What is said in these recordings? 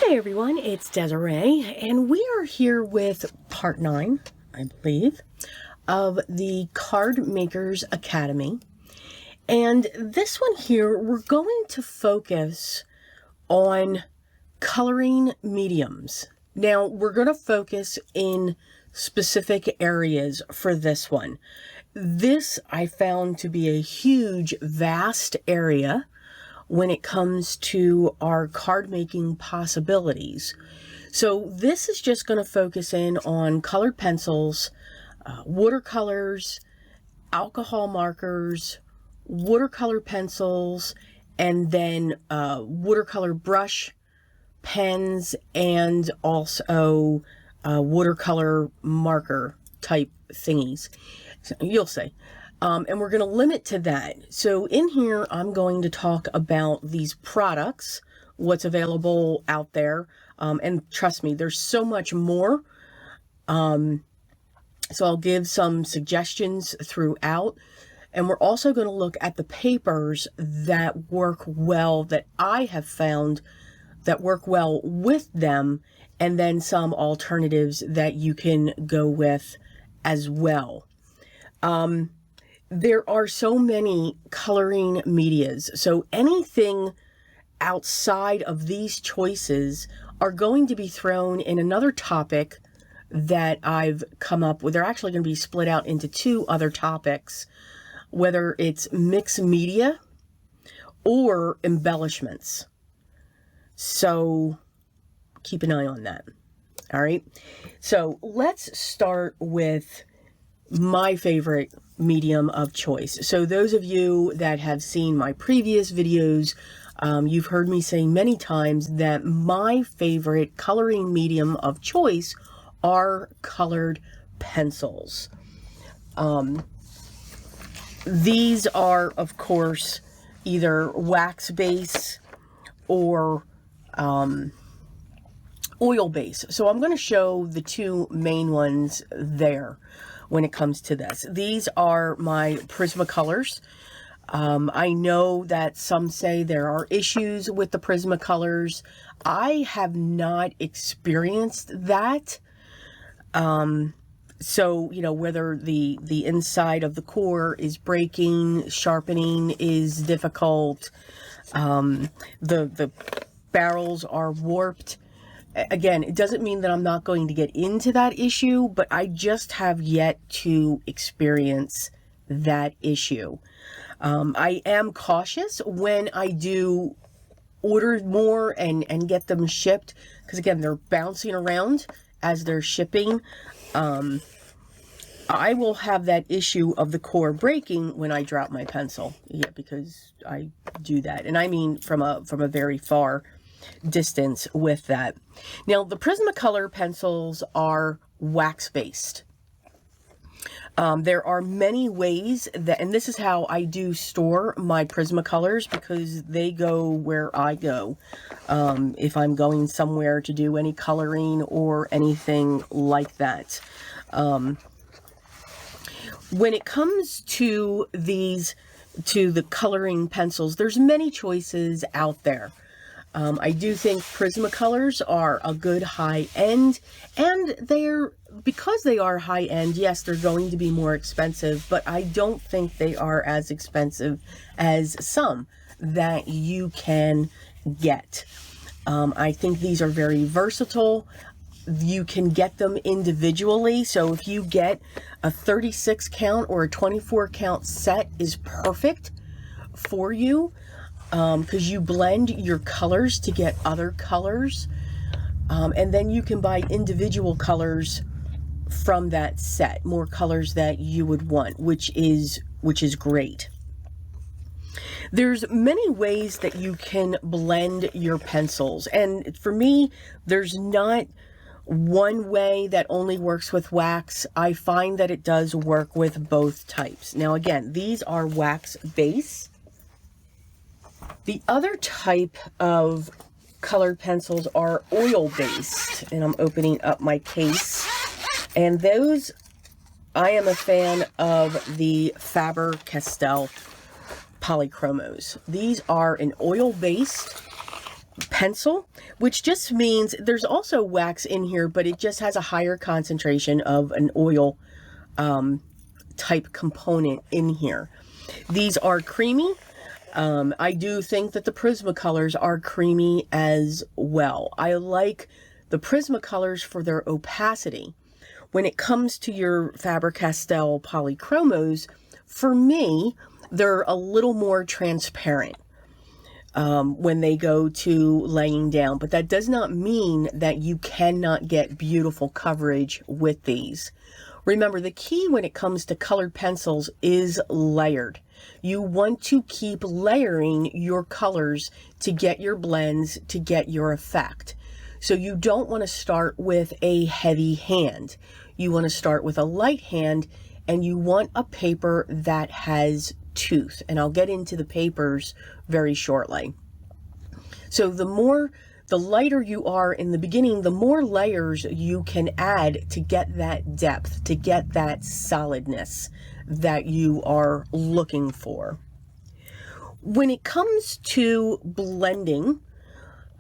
Hey everyone, it's Desiree, and we are here with part 9, I believe, of the Card Makers Academy. And this one here, we're going to focus on coloring mediums. Now, we're going to focus in specific areas for this one. This I found to be a huge, vast area when it comes to our card making possibilities. So this is just going to focus in on colored pencils, watercolors, alcohol markers, watercolor pencils, and then watercolor brush pens, and also watercolor marker type thingies. So you'll see. And we're going to limit to that. So in here, I'm going to talk about these products, what's available out there. And trust me, there's so much more. So I'll give some suggestions throughout. And we're also going to look at the papers that work well, that I have found that work well with them, and then some alternatives that you can go with as well. There are so many coloring medias, so anything outside of these choices are going to be thrown in another topic that I've come up with. They're actually going to be split out into 2 other topics, whether it's mixed media or embellishments. So keep an eye on that. All right. So let's start with my favorite medium of choice. So those of you that have seen my previous videos, you've heard me say many times that my favorite coloring medium of choice are colored pencils. These are, of course, either wax base or oil base. So I'm going to show the 2 main ones there when it comes to this. These are my Prismacolors. I know that some say there are issues with the Prismacolors. I have not experienced that. So, you know, whether the inside of the core is breaking, sharpening is difficult, the barrels are warped. Again, it doesn't mean that I'm not going to get into that issue, but I just have yet to experience that issue. I am cautious when I do order more and get them shipped, because again, they're bouncing around as they're shipping. I will have that issue of the core breaking when I drop my pencil. Yeah, because I do that. And I mean from a very far distance with that. Now, the Prismacolor pencils are wax-based. There are many ways that, and this is how I do store my Prismacolors, because they go where I go. If I'm going somewhere to do any coloring or anything like that. When it comes to the coloring pencils, there's many choices out there. I do think Prismacolors are a good high end, and because they are high end, yes, they're going to be more expensive, but I don't think they are as expensive as some that you can get. I think these are very versatile. You can get them individually. So if you get a 36 count or a 24 count set is perfect for you. Because you blend your colors to get other colors, and then you can buy individual colors from that set, more colors that you would want, which is great. There's many ways that you can blend your pencils, and for me, there's not one way that only works with wax. I find that it does work with both types. Now again, these are wax base. The other type of colored pencils are oil-based, and I'm opening up my case, and those, I am a fan of the Faber Castell Polychromos. These are an oil-based, pencil, which just means there's also wax in here, but it just has a higher concentration of an oil type component in here. These are creamy. I do think that the Prismacolors are creamy as well. I like the Prismacolors for their opacity. When it comes to your Faber Castell Polychromos, for me, they're a little more transparent when they go to laying down, but that does not mean that you cannot get beautiful coverage with these. Remember, the key when it comes to colored pencils is layered. You want to keep layering your colors to get your blends, to get your effect. So you don't want to start with a heavy hand. You want to start with a light hand, and you want a paper that has tooth. And I'll get into the papers very shortly. So the lighter you are in the beginning, the more layers you can add to get that depth, to get that solidness that you are looking for. When it comes to blending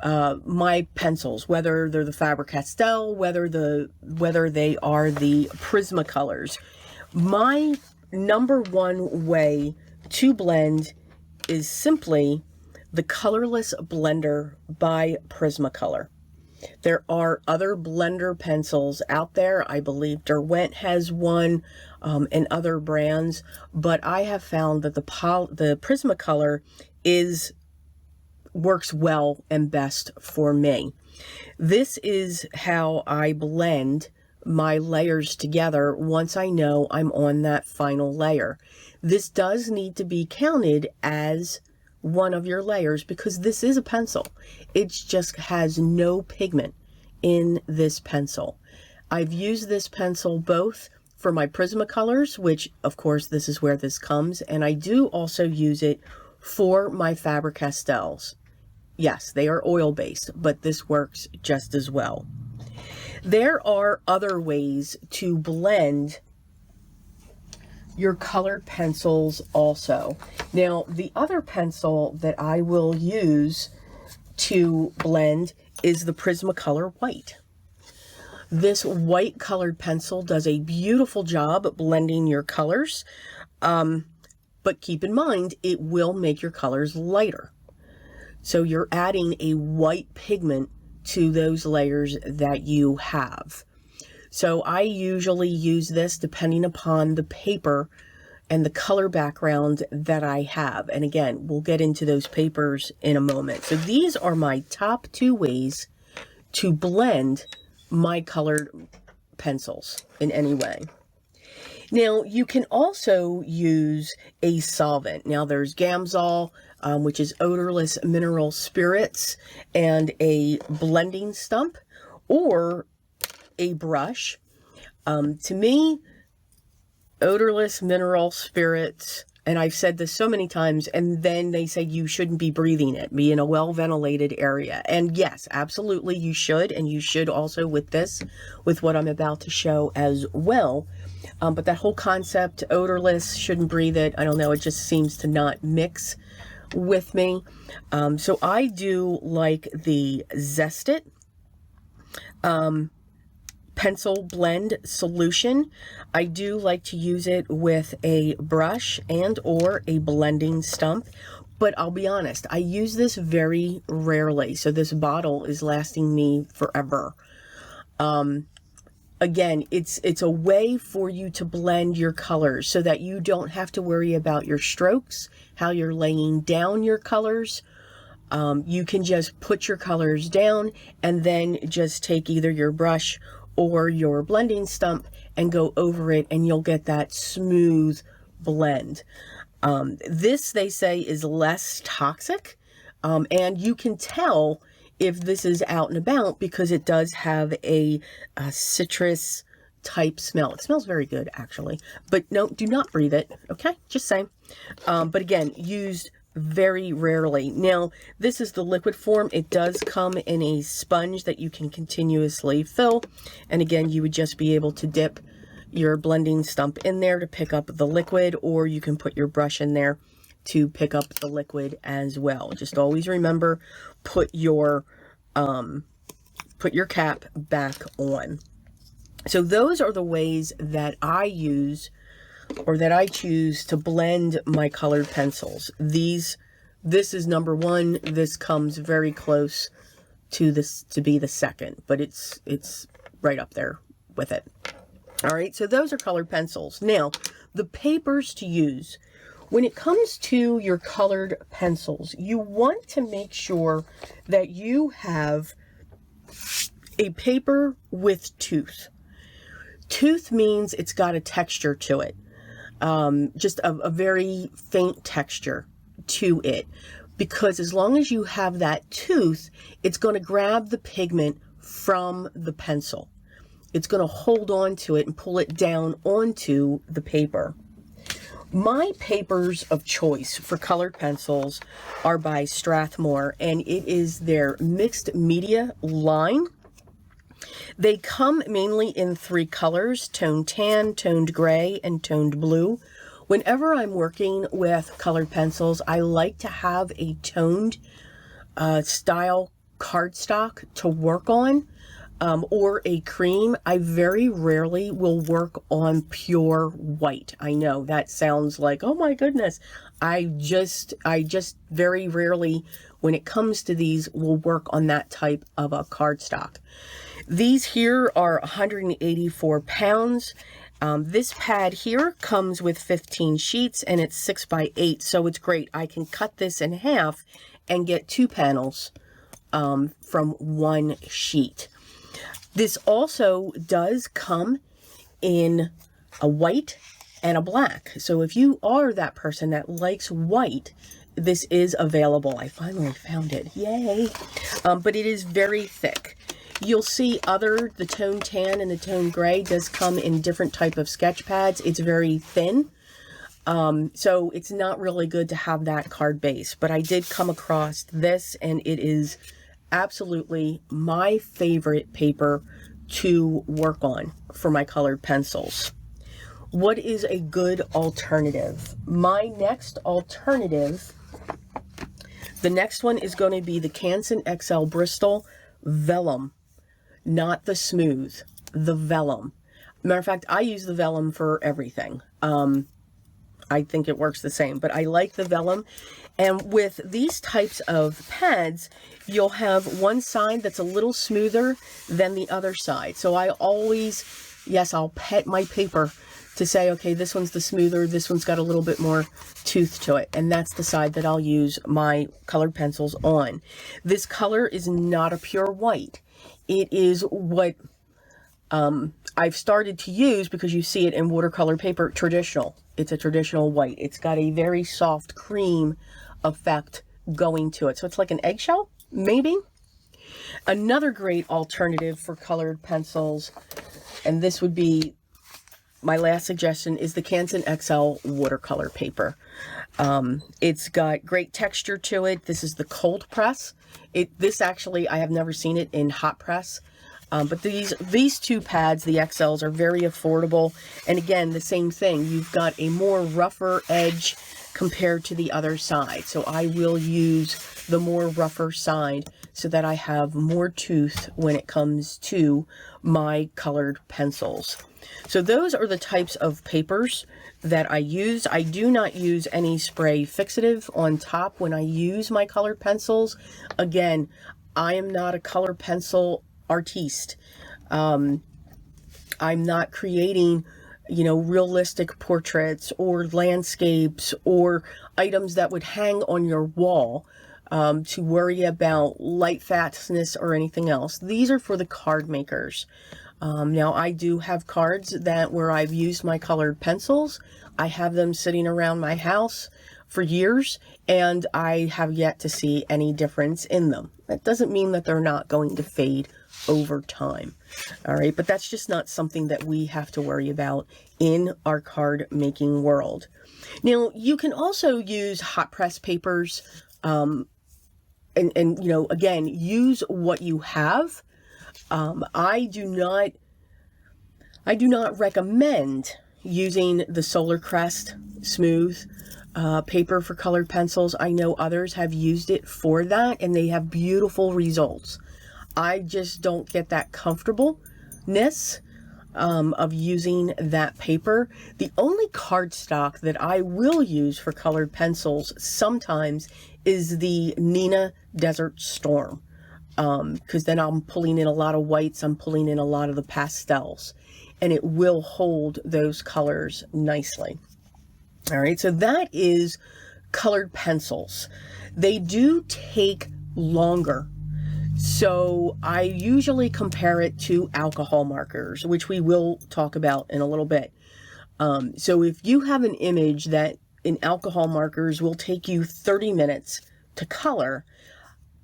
my pencils, whether they're the Faber Castell, whether they are the Prismacolors, my number one way to blend is simply the Colorless Blender by Prismacolor. There are other blender pencils out there. I believe Derwent has one, and other brands, but I have found that the Prismacolor works well and best for me. This is how I blend my layers together once I know I'm on that final layer. This does need to be counted as one of your layers because this is a pencil. It just has no pigment in this pencil. I've used this pencil both for my Prismacolors, which of course this is where this comes, and I do also use it for my Faber Castells. Yes, they are oil-based, but this works just as well. There are other ways to blend your colored pencils also. Now, the other pencil that I will use to blend is the Prismacolor White. This white colored pencil does a beautiful job at blending your colors, but keep in mind, it will make your colors lighter. So you're adding a white pigment to those layers that you have. So I usually use this depending upon the paper and the color background that I have. And again, we'll get into those papers in a moment. So these are my top two ways to blend my colored pencils in any way. Now, you can also use a solvent. Now, there's Gamsol, which is odorless mineral spirits, and a blending stump, or a brush. To me, odorless mineral spirits, and I've said this so many times, and then they say you shouldn't be breathing it, be in a well-ventilated area. And yes, absolutely you should, and you should also with this, with what I'm about to show as well. But that whole concept, odorless, shouldn't breathe it, I don't know, it just seems to not mix with me. So I do like the Zest It pencil blend solution. I do like to use it with a brush and or a blending stump, but I'll be honest, I use this very rarely, so this bottle is lasting me forever. Again, it's a way for you to blend your colors so that you don't have to worry about your strokes, how you're laying down your colors. You can just put your colors down and then just take either your brush or your blending stump and go over it, and you'll get that smooth blend. This, they say, is less toxic, and you can tell if this is out and about because it does have a citrus type smell. It smells very good, actually, but no, do not breathe it, okay? Just saying. But again, used very rarely. Now, this is the liquid form. It does come in a sponge that you can continuously fill, and again, you would just be able to dip your blending stump in there to pick up the liquid, or you can put your brush in there to pick up the liquid as well. Just always remember, put your cap back on. So those are the ways that I use, or that I choose, to blend my colored pencils. This is number one. This comes very close to this to be the second, but it's right up there with it. All right, so those are colored pencils. Now, the papers to use. When it comes to your colored pencils, you want to make sure that you have a paper with tooth. Tooth means it's got a texture to it, just a very faint texture to it, because as long as you have that tooth, it's going to grab the pigment from the pencil. It's going to hold on to it and pull it down onto the paper. My papers of choice for colored pencils are by Strathmore, and it is their mixed media line. They come mainly in 3 colors: toned tan, toned gray, and toned blue. Whenever I'm working with colored pencils, I like to have a toned style cardstock to work on, or a cream. I very rarely will work on pure white. I know that sounds like, oh my goodness. I just very rarely, when it comes to these, will work on that type of a cardstock. These here are 184 pounds. This pad here comes with 15 sheets, and it's 6 by 8, so it's great. I can cut this in half and get 2 panels from 1 sheet. This also does come in a white and a black. So if you are that person that likes white, this is available. I finally found it. Yay! But it is very thick. You'll see the tone tan and the tone gray does come in different type of sketch pads. It's very thin. So it's not really good to have that card base. But I did come across this, and it is absolutely my favorite paper to work on for my colored pencils. What is a good alternative? My next alternative, the next one is going to be the Canson XL Bristol Vellum. Not the smooth, the vellum. Matter of fact, I use the vellum for everything. I think it works the same, but I like the vellum. And with these types of pads, you'll have one side that's a little smoother than the other side. So I always, yes, I'll pet my paper to say, okay, this one's the smoother, this one's got a little bit more tooth to it. And that's the side that I'll use my colored pencils on. This color is not a pure white. It is what I've started to use, because you see it in watercolor paper, traditional. It's a traditional white. It's got a very soft cream effect going to it. So it's like an eggshell, maybe. Another great alternative for colored pencils, and this would be my last suggestion, is the Canson XL watercolor paper. It's got great texture to it. This is the cold press. This actually, I have never seen it in hot press. But these 2 pads, the XLs, are very affordable. And again, the same thing. You've got a more rougher edge compared to the other side. So I will use the more rougher side so that I have more tooth when it comes to my colored pencils. So those are the types of papers that I use. I do not use any spray fixative on top when I use my colored pencils. Again, I am not a color pencil artiste. I'm not creating, realistic portraits or landscapes or items that would hang on your wall to worry about light fastness or anything else. These are for the card makers. Now I do have cards where I've used my colored pencils. I have them sitting around my house for years, and I have yet to see any difference in them. That doesn't mean that they're not going to fade over time. All right, but that's just not something that we have to worry about in our card making world. Now, you can also use hot press papers, and again, use what you have. I do not recommend using the Solar Crest Smooth. paper for colored pencils. I know others have used it for that and they have beautiful results. I just don't get that comfortableness of using that paper. The only cardstock that I will use for colored pencils sometimes is the Neenah Desert Storm, because then I'm pulling in a lot of whites, I'm pulling in a lot of the pastels, and it will hold those colors nicely. All right, so that is colored pencils. They do take longer. So I usually compare it to alcohol markers, which we will talk about in a little bit. So if you have an image that in alcohol markers will take you 30 minutes to color,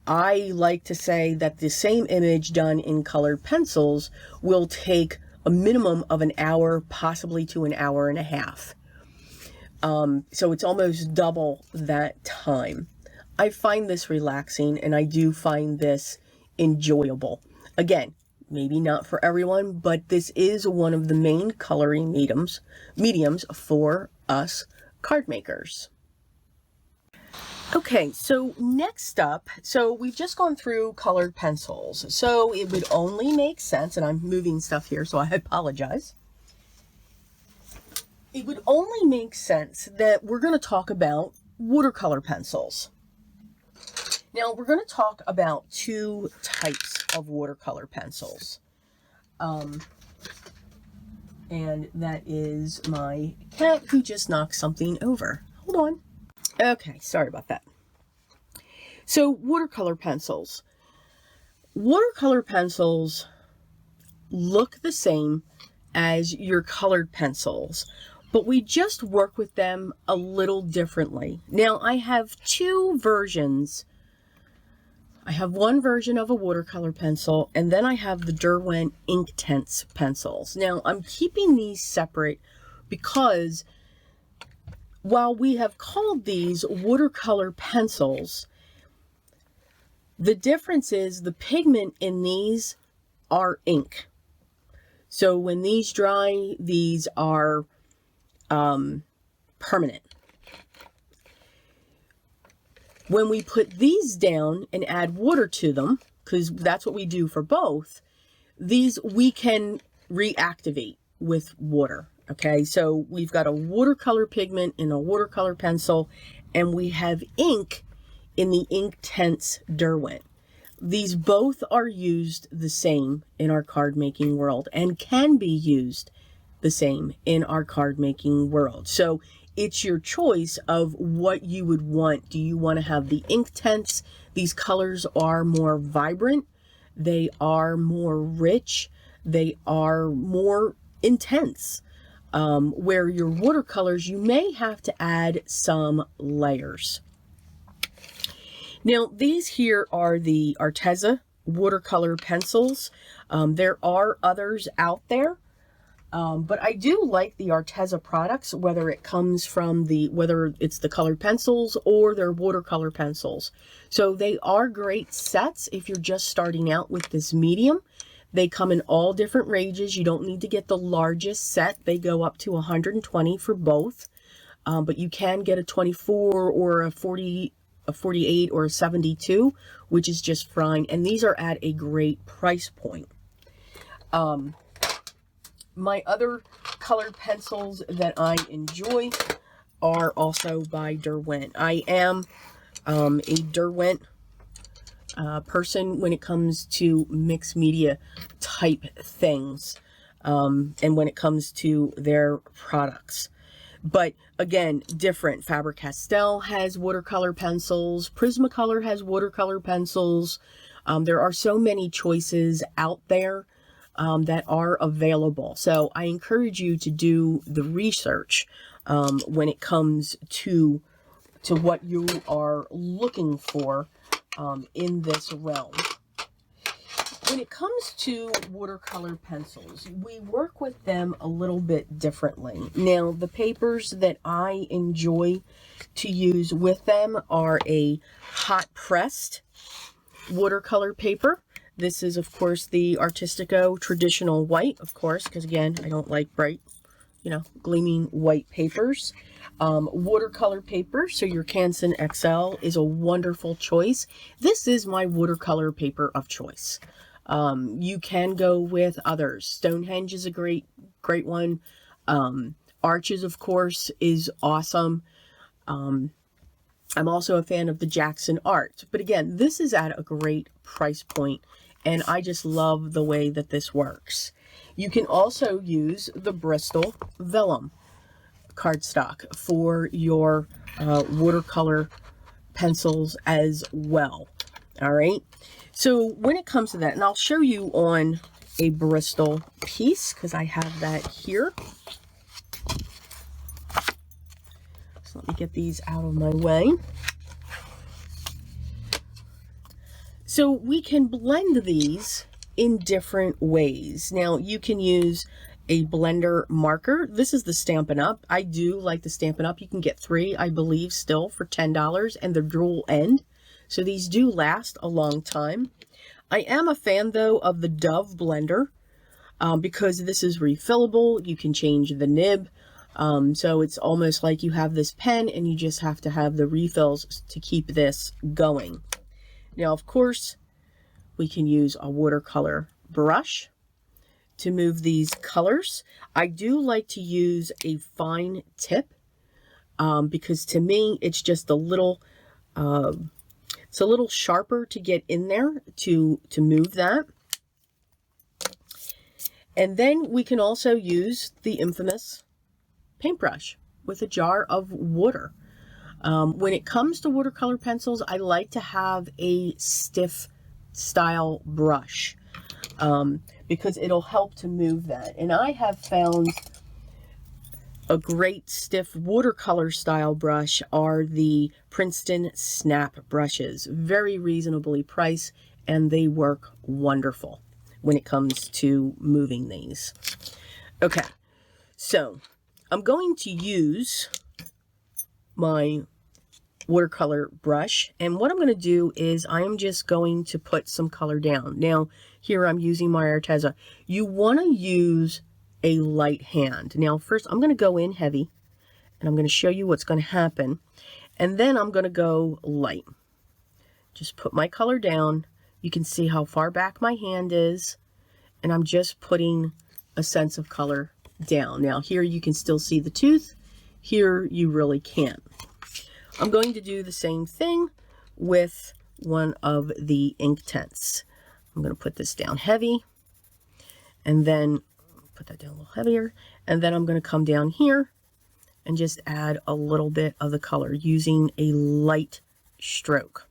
I like to say that the same image done in colored pencils will take a minimum of an hour, possibly to an hour and a half. So it's almost double that time. I find this relaxing and I do find this enjoyable. Again, maybe not for everyone, but this is one of the main coloring mediums for us card makers. Okay, so next up, so we've just gone through colored pencils. So it would only make sense, and I'm moving stuff here, so I apologize. It would only make sense that we're going to talk about watercolor pencils. Now, we're going to talk about two types of watercolor pencils. And that is my cat who just knocked something over. Hold on. Okay, sorry about that. So, watercolor pencils. Watercolor pencils look the same as your colored pencils, but we just work with them a little differently. Now, I have two versions. I have one version of a watercolor pencil, and then I have the Derwent Inktense pencils. Now, I'm keeping these separate because while we have called these watercolor pencils, the difference is the pigment in these are ink. So when these dry, these are permanent. When we put these down and add water to them, because that's what we do for both, these we can reactivate with water. Okay, so we've got a watercolor pigment in a watercolor pencil, and we have ink in the Inktense Derwent. These both are used the same in our card making world and can be used the same in our card making world. So it's your choice of what you would want. Do you want to have the Inktense? These colors are more vibrant. They are more rich. They are more intense. Where your watercolors, you may have to add some layers. Now, these here are the Arteza watercolor pencils. There are others out there. But I do like the Arteza products, whether it comes from whether it's the colored pencils or their watercolor pencils. So they are great sets if you're just starting out with this medium. They come in all different ranges. You don't need to get the largest set. They go up to 120 for both. But you can get a 24 or a 40, a 48 or a 72, which is just fine. And these are at a great price point. My other colored pencils that I enjoy are also by Derwent. I am a Derwent person when it comes to mixed media type things, and when it comes to their products. But again, different. Faber Castell has watercolor pencils. Prismacolor has watercolor pencils. There are so many choices out there that are available. So I encourage you to do the research when it comes to what you are looking for in this realm. When it comes to watercolor pencils, we work with them a little bit differently. Now, the papers that I enjoy to use with them are a hot pressed watercolor paper. This is, of course, the Artistico traditional white, of course, because again, I don't like bright you know, gleaming white papers. Watercolor paper, so your Canson XL is a wonderful choice. This is my watercolor paper of choice. You can go with others. Stonehenge is a great one. Arches, of course, is awesome. I'm also a fan of the Jackson Art. But again, this is at a great price point, and I just love the way that this works. You can also use the Bristol Vellum cardstock for your watercolor pencils as well. All right. So when it comes to that, and I'll show you on a Bristol piece because I have that here. So let me get these out of my way. So we can blend these in different ways. Now you can use a blender marker. This is the Stampin' Up. I do like the Stampin' Up. You can get 3, I believe, still for $10, and they're dual end. So these do last a long time. I am a fan, though, of the Dove blender because this is refillable. You can change the nib. So it's almost like you have this pen and you just have to have the refills to keep this going. Now, of course, we can use a watercolor brush to move these colors. I do like to use a fine tip because to me it's just a little it's a little sharper to get in there to move that. And then we can also use the infamous paintbrush with a jar of water. When it comes to watercolor pencils, I like to have a stiff style brush because it'll help to move that. And I have found a great stiff watercolor style brush are the Princeton snap brushes. Very reasonably priced, and they work wonderful when it comes to moving these. Okay, so I'm going to use my watercolor brush, and what I'm going to do is I am just going to put some color down. Now here I'm using my Arteza. You want to use a light hand. Now first I'm going to go in heavy and I'm going to show you what's going to happen, and then I'm going to go light. Just put my color down. You can see how far back my hand is, and I'm just putting a sense of color down. Now here you can still see the tooth. Here you really can't. I'm going to do the same thing with one of the Inktense. I'm going to put this down heavy, and then put that down a little heavier, and then I'm going to come down here and just add a little bit of the color using a light stroke.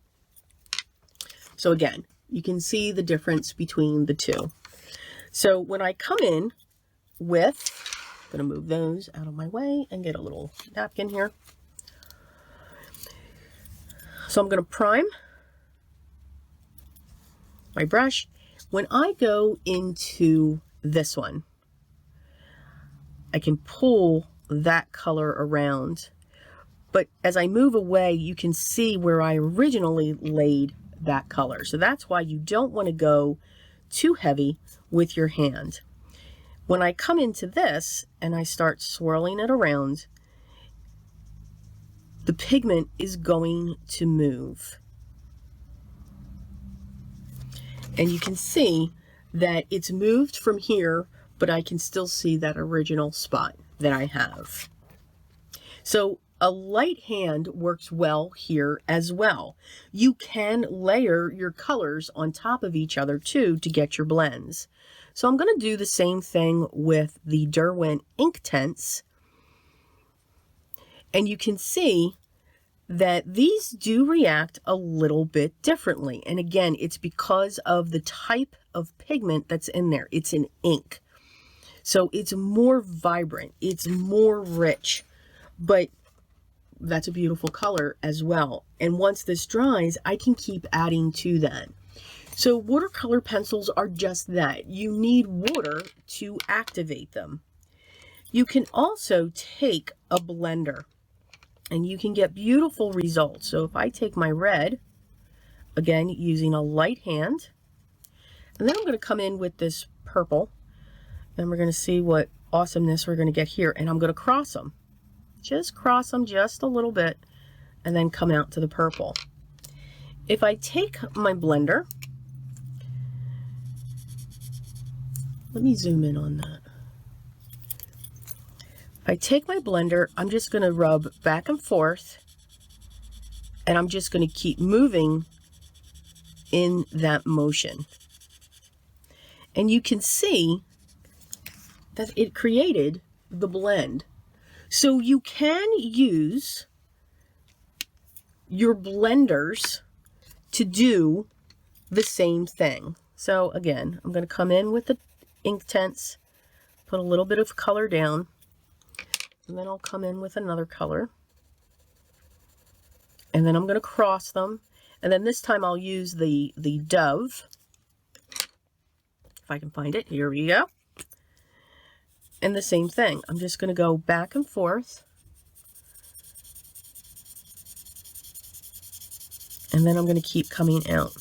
So again, you can see the difference between the two. So when I come in with, I'm going to move those out of my way and get a little napkin here. So I'm going to prime my brush. When I go into this one, I can pull that color around, but as I move away, you can see where I originally laid that color. So that's why you don't want to go too heavy with your hand. When I come into this and I start swirling it around, the pigment is going to move. And you can see that it's moved from here, but I can still see that original spot that I have. So a light hand works well here as well. You can layer your colors on top of each other too to get your blends. So I'm going to do the same thing with the Derwent Inktense. And you can see that these do react a little bit differently. And again, it's because of the type of pigment that's in there. It's an ink. So it's more vibrant, it's more rich, but that's a beautiful color as well. And once this dries, I can keep adding to that. So watercolor pencils are just that. You need water to activate them. You can also take a blender and you can get beautiful results. So if I take my red, again, using a light hand, and then I'm going to come in with this purple, and we're going to see what awesomeness we're going to get here. And I'm going to cross them. Just cross them just a little bit and then come out to the purple. If I take my blender, let me zoom in on that. If I take my blender, I'm just going to rub back and forth, and I'm just going to keep moving in that motion. And you can see that it created the blend. So you can use your blenders to do the same thing. So again, I'm going to come in with the Inktense, put a little bit of color down, and then I'll come in with another color. And then I'm going to cross them. And then this time I'll use the Dove. If I can find it. Here we go. And the same thing. I'm just going to go back and forth. And then I'm going to keep coming out.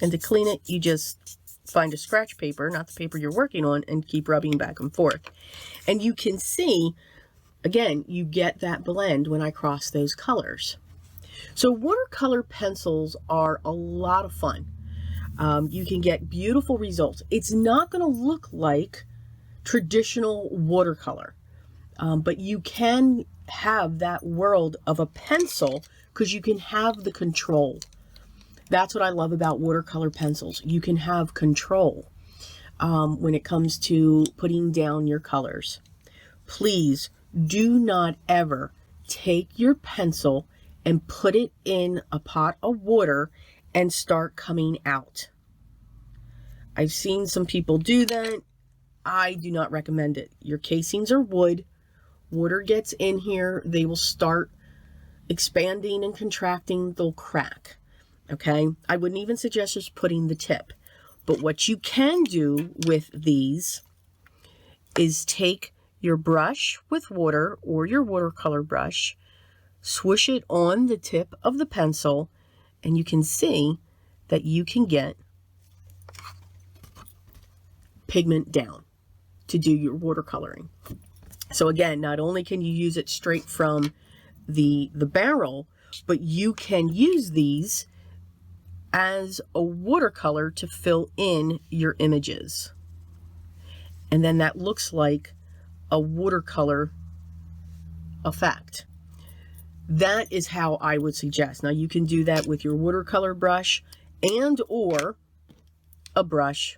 And to clean it, you just find a scratch paper, not the paper you're working on, and keep rubbing back and forth. And you can see, again, you get that blend when I cross those colors. So watercolor pencils are a lot of fun. You can get beautiful results. It's not going to look like traditional watercolor, but you can have that world of a pencil because you can have the control. That's what I love about watercolor pencils. You can have control when it comes to putting down your colors. Please do not ever take your pencil and put it in a pot of water and start coming out. I've seen some people do that. I do not recommend it. Your casings are wood. Water gets in here, they will start expanding and contracting, they'll crack. Okay, I wouldn't even suggest just putting the tip. But what you can do with these is take your brush with water or your watercolor brush, swoosh it on the tip of the pencil, and you can see that you can get pigment down to do your watercoloring. So again, not only can you use it straight from the barrel, but you can use these as a watercolor to fill in your images. And then that looks like a watercolor effect. That is how I would suggest. Now you can do that with your watercolor brush and or a brush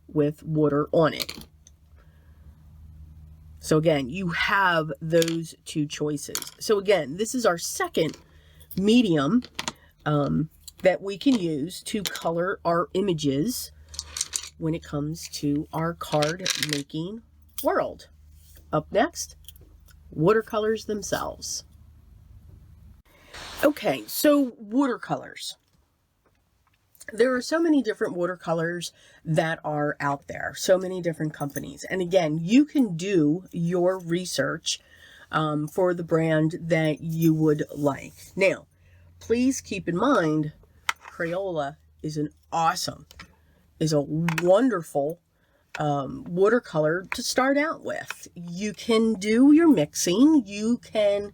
with water on it. So again, you have those two choices. So again, this is our second medium that we can use to color our images when it comes to our card making world. Up next, watercolors themselves. Okay, so watercolors. There are so many different watercolors that are out there, so many different companies. And again, you can do your research for the brand that you would like. Now, please keep in mind, Crayola is a wonderful watercolor to start out with. You can do your mixing. You can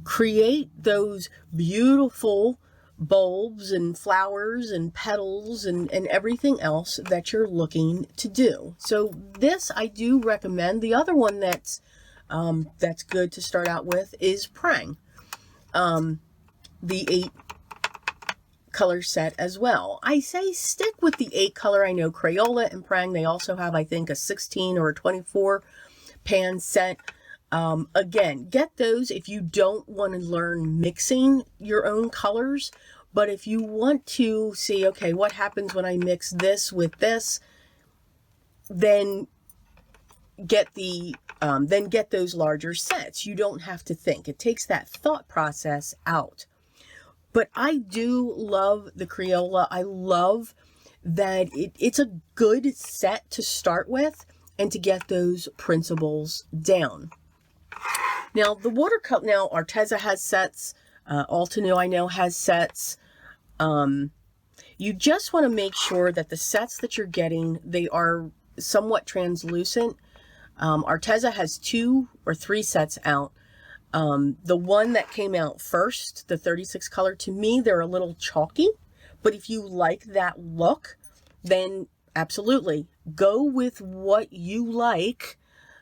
create those beautiful bulbs and flowers and petals and everything else that you're looking to do. So this I do recommend. The other one that's good to start out with is Prang, the 8 color set as well. I say stick with the 8 color. I know Crayola and Prang, they also have, I think, a 16 or a 24 pan set. Again, get those if you don't want to learn mixing your own colors, but if you want to see, okay, what happens when I mix this with this, then get those larger sets. You don't have to think. It takes that thought process out. But I do love the Crayola. I love that it's a good set to start with and to get those principles down. Now, the watercolor, now Arteza has sets, Altenew I know has sets. You just want to make sure that the sets that you're getting, they are somewhat translucent. Arteza has 2 or 3 sets out. The one that came out first, the 36 color, to me, they're a little chalky. But if you like that look, then absolutely go with what you like.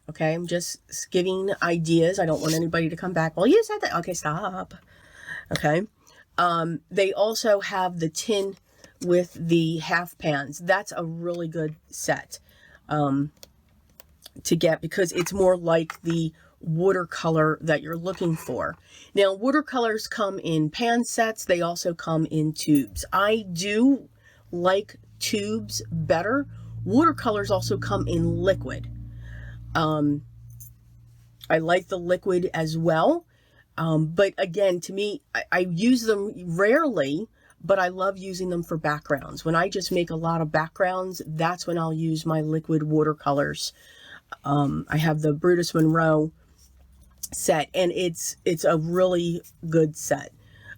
Okay, I'm just giving ideas. I don't want anybody to come back, well, you said that. Okay, stop. Okay. They also have the tin with the half pans. That's a really good set to get, because it's more like the watercolor that you're looking for. Now, watercolors come in pan sets. They also come in tubes. I do like tubes better. Watercolors also come in liquid. I like the liquid as well. But again, to me, I use them rarely, but I love using them for backgrounds. When I just make a lot of backgrounds, that's when I'll use my liquid watercolors. I have the Brutus Monroe set, and it's a really good set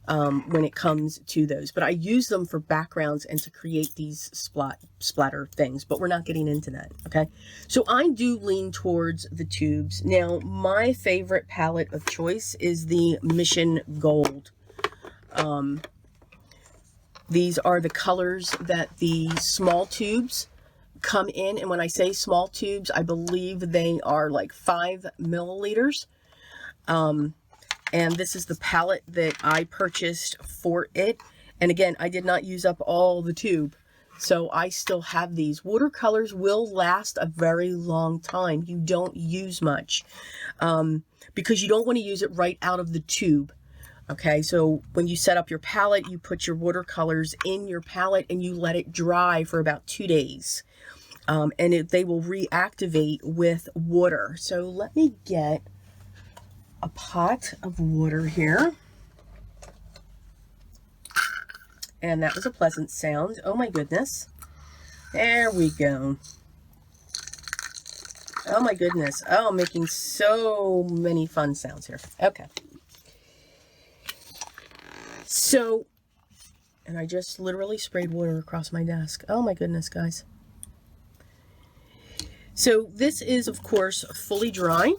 when it comes to those. But I use them for backgrounds and to create these splatter things, but we're not getting into that, okay? So I do lean towards the tubes. Now, my favorite palette of choice is the Mission Gold. These are the colors that the small tubes come in, and when I say small tubes, I believe they are like 5 milliliters. And this is the palette that I purchased for it. And again, I did not use up all the tube, so I still have these. Watercolors will last a very long time. You don't use much because you don't want to use it right out of the tube. Okay, so when you set up your palette, you put your watercolors in your palette and you let it dry for about 2 days. And they will reactivate with water. So let me get a pot of water here. And that was a pleasant sound. Oh my goodness. There we go. Oh my goodness. Oh, I'm making so many fun sounds here. Okay. So, and I just literally sprayed water across my desk. Oh my goodness, guys. So this is, of course, fully dry.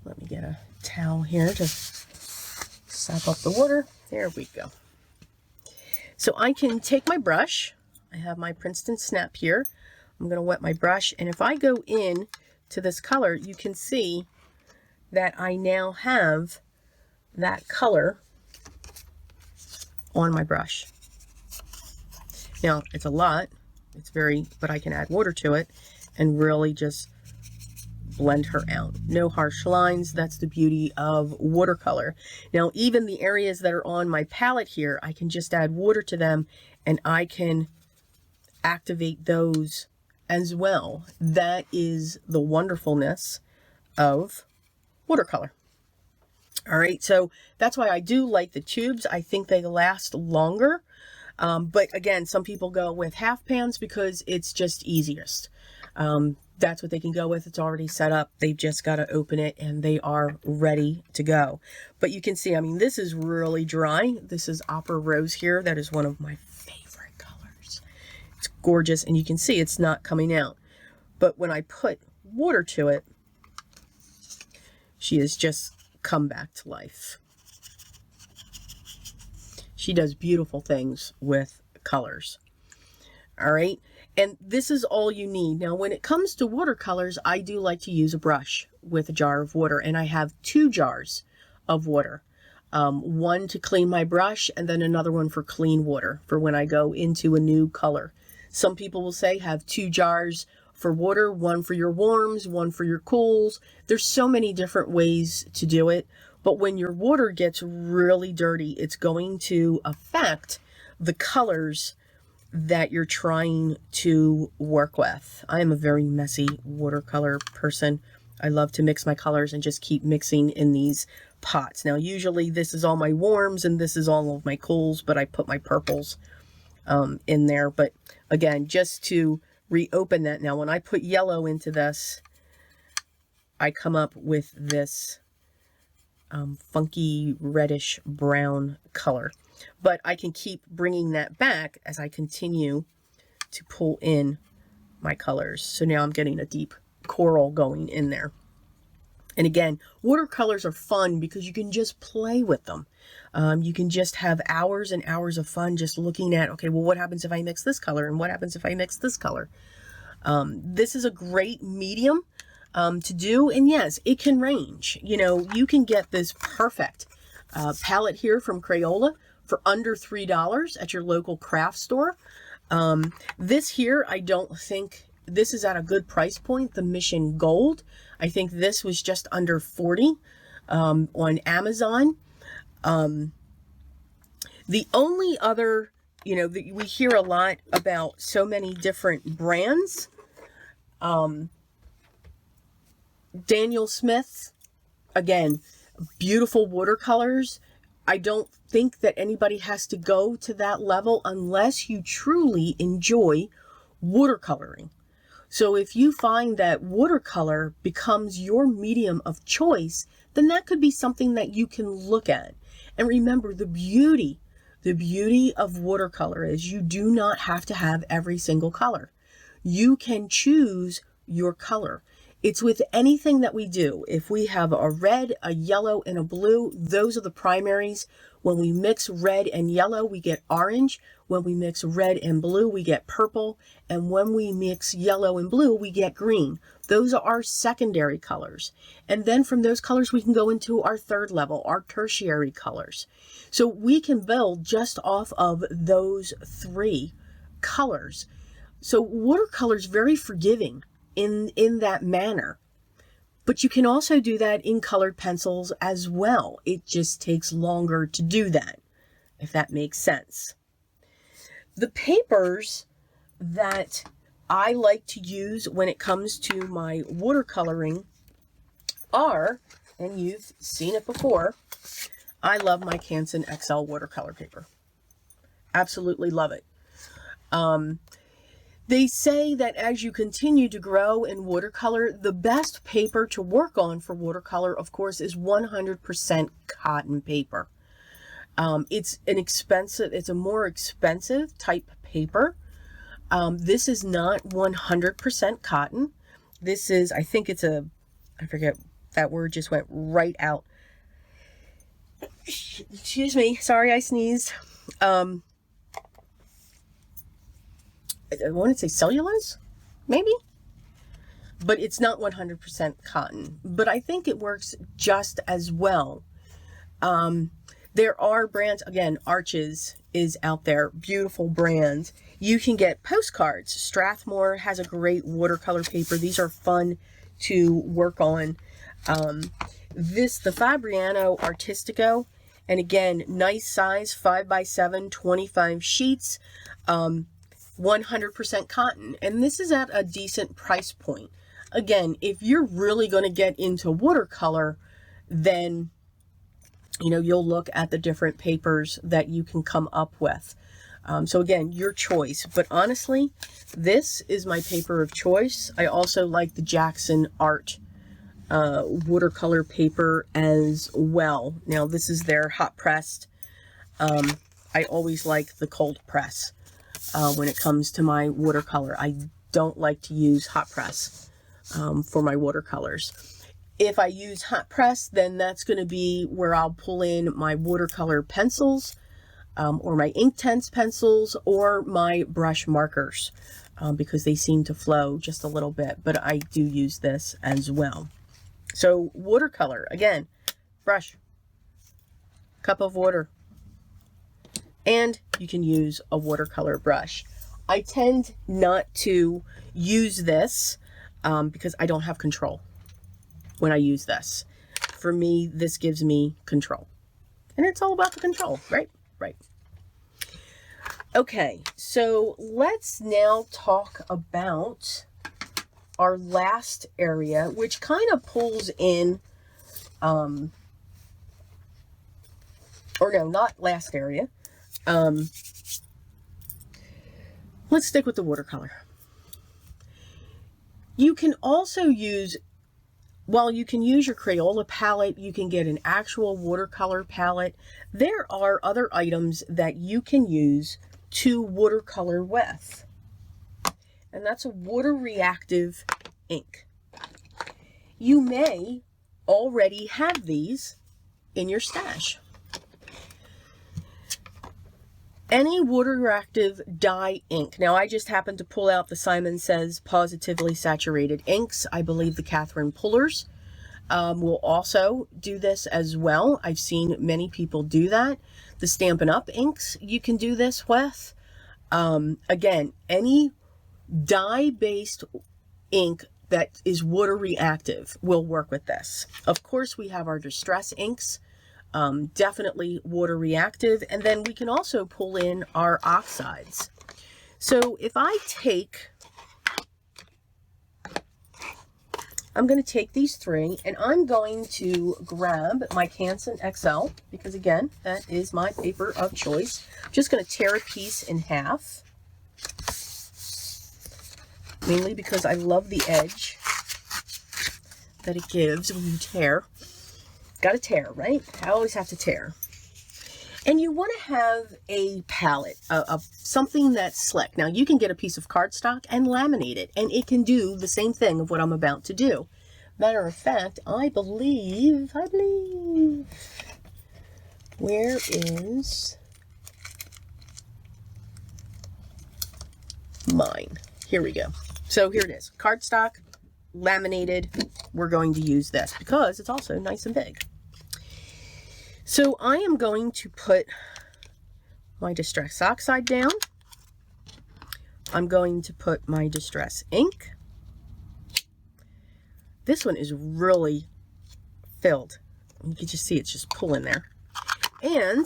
Let me get a towel here to sop up the water. There we go. So I can take my brush. I have my Princeton Snap here. I'm going to wet my brush. And if I go in to this color, you can see that I now have that color on my brush. Now, it's a lot. It's very, but I can add water to it and really just blend her out. No harsh lines. That's the beauty of watercolor. Now, even the areas that are on my palette here, I can just add water to them and I can activate those as well. That is the wonderfulness of watercolor. All right, so that's why I do like the tubes. I think they last longer. But again, some people go with half pans because it's just easiest. That's what they can go with. It's already set up. They've just got to open it and they are ready to go. But you can see, I mean, this is really dry. This is Opera Rose here. That is one of my favorite colors. It's gorgeous. And you can see it's not coming out. But when I put water to it, she has just come back to life. She does beautiful things with colors. All right. And this is all you need. Now, when it comes to watercolors, I do like to use a brush with a jar of water. And I have 2 jars of water. One to clean my brush and then another one for clean water for when I go into a new color. Some people will say have 2 jars for water, one for your warms, one for your cools. There's so many different ways to do it. But when your water gets really dirty, it's going to affect the colors that you're trying to work with. I am a very messy watercolor person. I love to mix my colors and just keep mixing in these pots. Now, usually this is all my warms and this is all of my cools, but I put my purples in there. But again, just to reopen that. Now, when I put yellow into this, I come up with this funky reddish brown color. But I can keep bringing that back as I continue to pull in my colors. So now I'm getting a deep coral going in there. And again, watercolors are fun because you can just play with them. You can just have hours and hours of fun just looking at, okay, well, what happens if I mix this color? And what happens if I mix this color? This is a great medium to do. And yes, it can range. You know, you can get this perfect palette here from Crayola for under $3 at your local craft store. This here, I don't think this is at a good price point, the Mission Gold. I think this was just under $40 on Amazon. The only other, you know, we hear a lot about so many different brands. Daniel Smith, again, beautiful watercolors. I don't think that anybody has to go to that level unless you truly enjoy watercoloring. So if you find that watercolor becomes your medium of choice, then that could be something that you can look at. And remember, the beauty of watercolor is you do not have to have every single color. You can choose your color. It's with anything that we do. If we have a red, a yellow, and a blue, those are the primaries. When we mix red and yellow, we get orange. When we mix red and blue, we get purple. And when we mix yellow and blue, we get green. Those are our secondary colors. And then from those colors, we can go into our third level, our tertiary colors. So we can build just off of those three colors. So watercolor is very forgiving in that manner. But you can also do that in colored pencils as well. It just takes longer to do that, if that makes sense. The papers that I like to use when it comes to my watercoloring are, and you've seen it before, I love my Canson XL watercolor paper. Absolutely love it. They say that as you continue to grow in watercolor, the best paper to work on for watercolor, of course, is 100% cotton paper. It's a more expensive type paper. This is not 100% cotton. This is, I think it's I forget, that word just went right out. Excuse me, sorry I sneezed. I want to say cellulose, maybe, but it's not 100% cotton, but I think it works just as well. There are brands, again, Arches is out there, beautiful brand. You can get postcards. Strathmore has a great watercolor paper. These are fun to work on. The Fabriano Artistico, and again, nice size, 5x7, 25 sheets. 100% cotton, and this is at a decent price point. Again, if you're really going to get into watercolor, then you'll look at the different papers that you can come up with. So again, your choice, but honestly, this is my paper of choice. I also like the Jackson Art watercolor paper as well. Now this is their hot pressed. I always like the cold press. When it comes to my watercolor, I don't like to use hot press for my watercolors. If I use hot press, then that's going to be where I'll pull in my watercolor pencils, or my Inktense pencils, or my brush markers, because they seem to flow just a little bit, but I do use this as well. So watercolor, again, brush, cup of water, and you can use a watercolor brush. I tend not to use this because I don't have control when I use this. For me, this gives me control. And it's all about the control, right? Right. Okay, so let's now talk about our last area, which kind of pulls in, or no, not last area. Let's stick with the watercolor. You can also use, you can use your Crayola palette, you can get an actual watercolor palette. There are other items that you can use to watercolor with. and that's a water reactive ink. You may already have these in your stash. Any water reactive dye ink. Now, I just happened to pull out the Simon Says Positively Saturated inks. I believe the Catherine Pullers will also do this as well. I've seen many people do that. The Stampin' Up! Inks you can do this with. Again, any dye-based ink that is water reactive will work with this. Of course, we have our distress inks. Definitely water reactive, and then we can also pull in our oxides. So if I take, I'm going to take these three, and I'm going to grab my Canson XL, because again, that is my paper of choice. I'm just going to tear a piece in half, mainly because I love the edge that it gives when you tear. Got to tear, right? I always have to tear. And you want to have a palette, something that's slick. Now, you can get a piece of cardstock and laminate it, and it can do the same thing of what I'm about to do. Matter of fact, I believe, where is mine? Here we go. So here it is. Cardstock, laminated. We're going to use this because it's also nice and big. So I am going to put my Distress Oxide down. I'm going to put my Distress ink. This one is really filled. You can just see it's just pulling there. And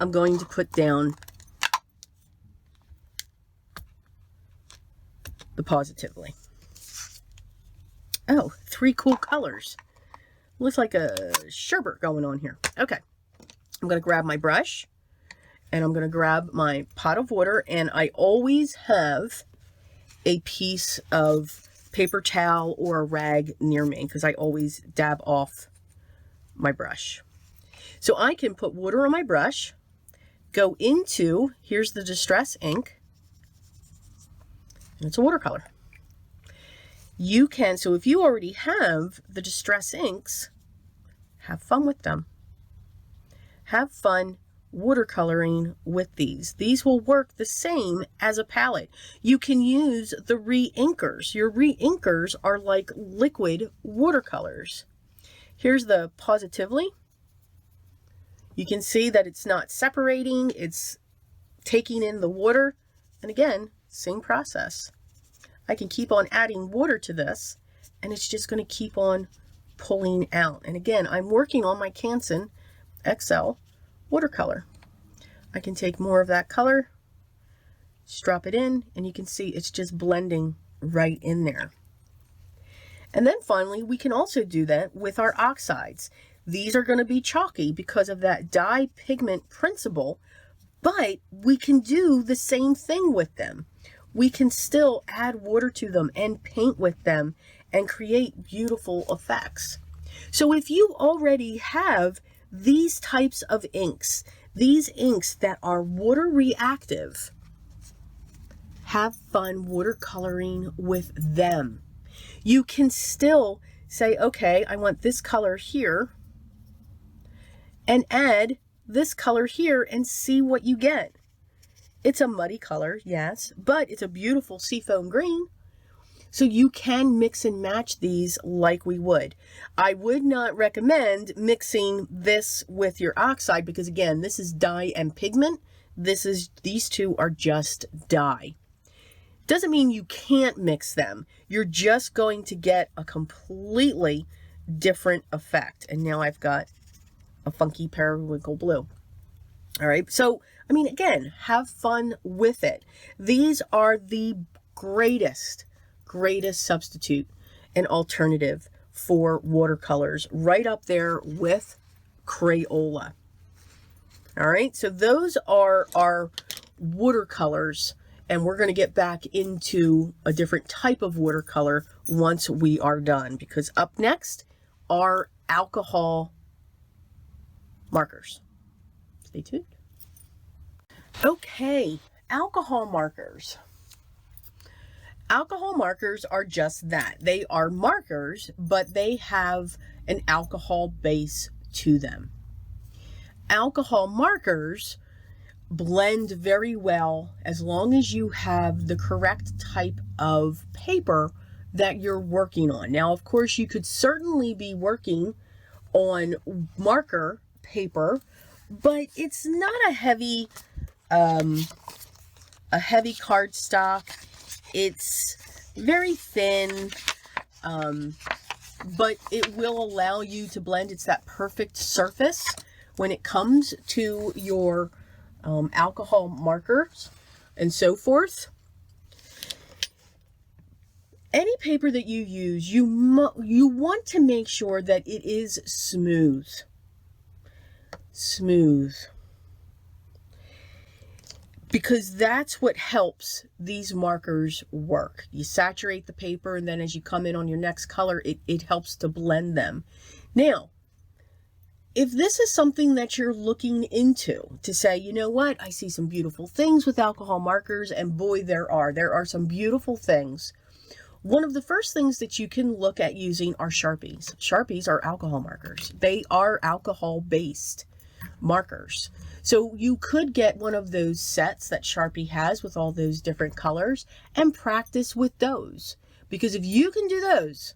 I'm going to put down the Positively. Oh, 3 cool colors. Looks like a sherbet going on here. Okay. I'm going to grab my brush, and I'm going to grab my pot of water, and I always have a piece of paper towel or a rag near me because I always dab off my brush. So I can put water on my brush, go into, here's the Distress ink, and it's a watercolor. You can, so if you already have the Distress inks, have fun with them. Have fun watercoloring with these. These will work the same as a palette. You can use the re-inkers. Your re-inkers are like liquid watercolors. Here's the Positively. You can see that it's not separating, it's taking in the water. And again, same process. I can keep on adding water to this, and it's just going to keep on pulling out. And again, I'm working on my Canson XL watercolor. I can take more of that color, just drop it in, and you can see it's just blending right in there. And then finally, we can also do that with our oxides. These are going to be chalky because of that dye pigment principle, but we can do the same thing with them. We can still add water to them and paint with them and create beautiful effects. So if you already have these types of inks, these inks that are water reactive, have fun watercoloring with them. You can still say, okay, I want this color here, and add this color here and see what you get. It's a muddy color, yes, but it's a beautiful seafoam green. So you can mix and match these like we would. I would not recommend mixing this with your oxide because again, this is dye and pigment. These two are just dye. Doesn't mean you can't mix them. You're just going to get a completely different effect. And now I've got a funky periwinkle blue. All right, so, I mean, again, have fun with it. These are the greatest substitute and alternative for watercolors, right up there with Crayola. All right, so those are our watercolors, and we're going to get back into a different type of watercolor once we are done, because up next are alcohol markers. Stay tuned. Okay, alcohol markers. Alcohol markers are just that. They are markers, but they have an alcohol base to them. Alcohol markers blend very well as long as you have the correct type of paper that you're working on. Now, of course, you could certainly be working on marker paper, but it's not a heavy cardstock. It's very thin, but it will allow you to blend. It's that perfect surface when it comes to your alcohol markers and so forth. Any paper that you use, you want to make sure that it is smooth. Because that's what helps these markers work. You saturate the paper, and then as you come in on your next color, it helps to blend them. Now, if this is something that you're looking into to say, you know what, I see some beautiful things with alcohol markers, and boy, there are some beautiful things. One of the first things that you can look at using are Sharpies. Sharpies are alcohol markers. They are alcohol-based markers. So you could get one of those sets that Sharpie has with all those different colors and practice with those. Because if you can do those,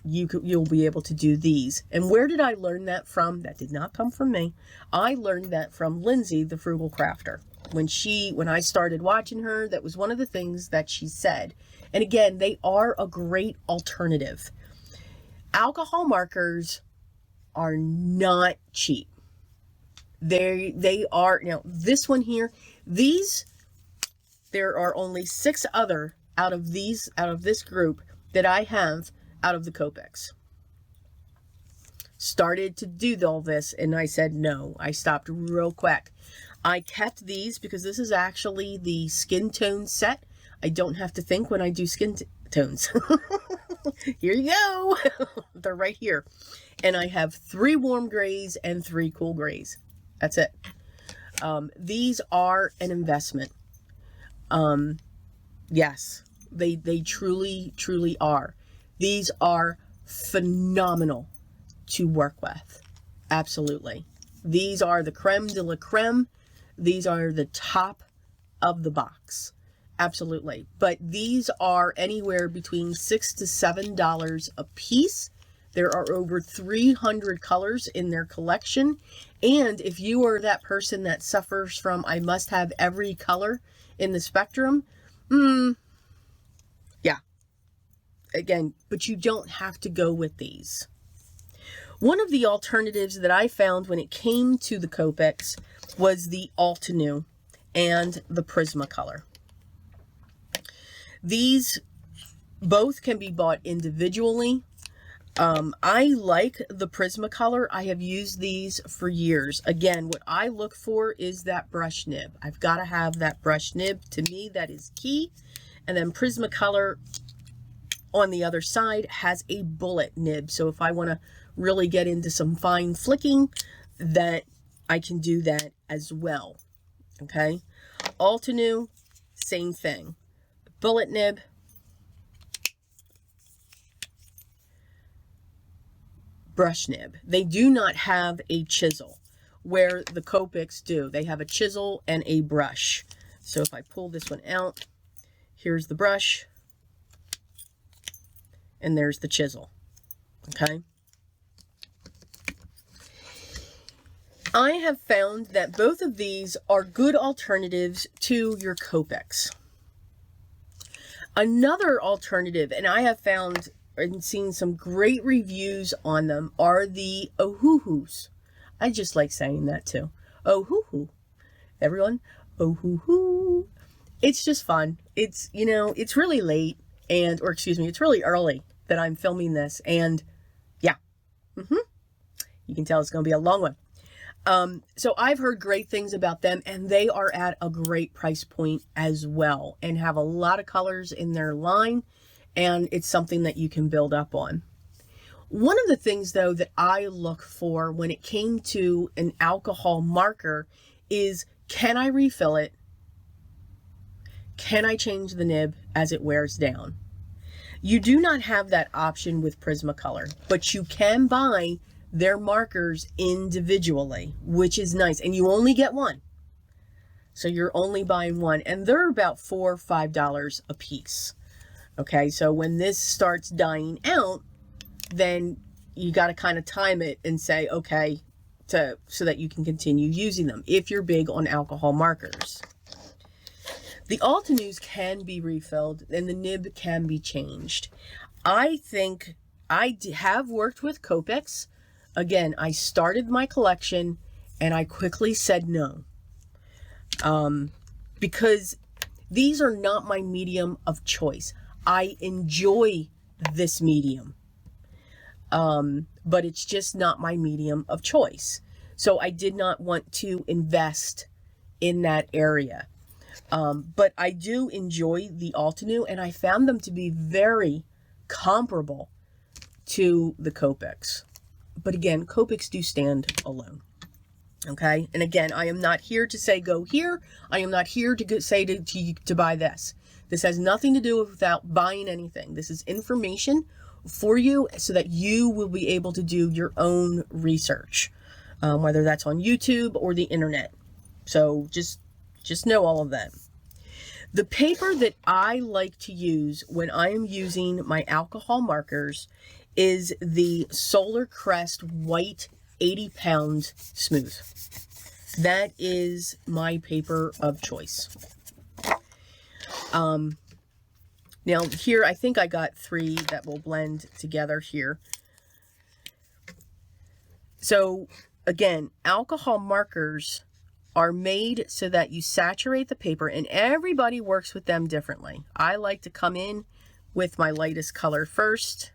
you'll be able to do these. And where did I learn that from? That did not come from me. I learned that from Lindsay, the Frugal Crafter. When I started watching her, that was one of the things that she said. And again, they are a great alternative. Alcohol markers are not cheap. They are, now this one here, there are only 6 other out of this group that I have out of the Copics. Started to do all this and I said no. I stopped real quick. I kept these because this is actually the skin tone set. I don't have to think when I do skin tones. Here you go. They're right here. And I have 3 warm grays and 3 cool grays. That's it. These are an investment. Yes, they truly, truly are. These are phenomenal to work with. Absolutely. These are the creme de la creme. These are the top of the box. Absolutely. But these are anywhere between $6 to $7 a piece. There are over 300 colors in their collection. And if you are that person that suffers from, I must have every color in the spectrum, yeah. Again, but you don't have to go with these. One of the alternatives that I found when it came to the Copics was the Altenew and the Prismacolor. These both can be bought individually. I like the Prismacolor. I have used these for years. Again, what I look for is that brush nib. I've got to have that brush nib. To me, that is key. And then Prismacolor on the other side has a bullet nib. So if I want to really get into some fine flicking, that I can do that as well. Okay. Altenew, same thing. Bullet nib. Brush nib. They do not have a chisel where the Copics do. They have a chisel and a brush. So if I pull this one out, here's the brush and there's the chisel. Okay. I have found that both of these are good alternatives to your Copics. Another alternative, and I have found and seen some great reviews on them, are the Ohuhus. I just like saying that too. Ohuhu. Everyone, Ohuhu. It's just fun. It's, you know, it's really late it's really early that I'm filming this. And yeah, you can tell it's going to be a long one. So I've heard great things about them, and they are at a great price point as well and have a lot of colors in their line, and it's something that you can build up on. One of the things though that I look for when it came to an alcohol marker is, can I refill it? can I change the nib as it wears down? You do not have that option with Prismacolor, but you can buy their markers individually, which is nice. And you only get one. So you're only buying one. And they're about $4 or $5 a piece. Okay, so when this starts dying out, then you got to kind of time it and say, okay, so that you can continue using them if you're big on alcohol markers. The Altenews can be refilled and the nib can be changed. I think I have worked with Copics. Again, I started my collection and I quickly said no. Because these are not my medium of choice. I enjoy this medium. But it's just not my medium of choice. So I did not want to invest in that area. But I do enjoy the Altenew, and I found them to be very comparable to the Copics. But again, Copics do stand alone. Okay, and again, I am not here to say go here. I am not here to say to buy this. This has nothing to do without buying anything. This is information for you so that you will be able to do your own research, whether that's on YouTube or the internet. So just know all of that. The paper that I like to use when I am using my alcohol markers is the Solar Crest White 80-pound smooth. That is my paper of choice. Now here, I think I got 3 that will blend together here. So again, alcohol markers are made so that you saturate the paper, and everybody works with them differently. I like to come in with my lightest color first.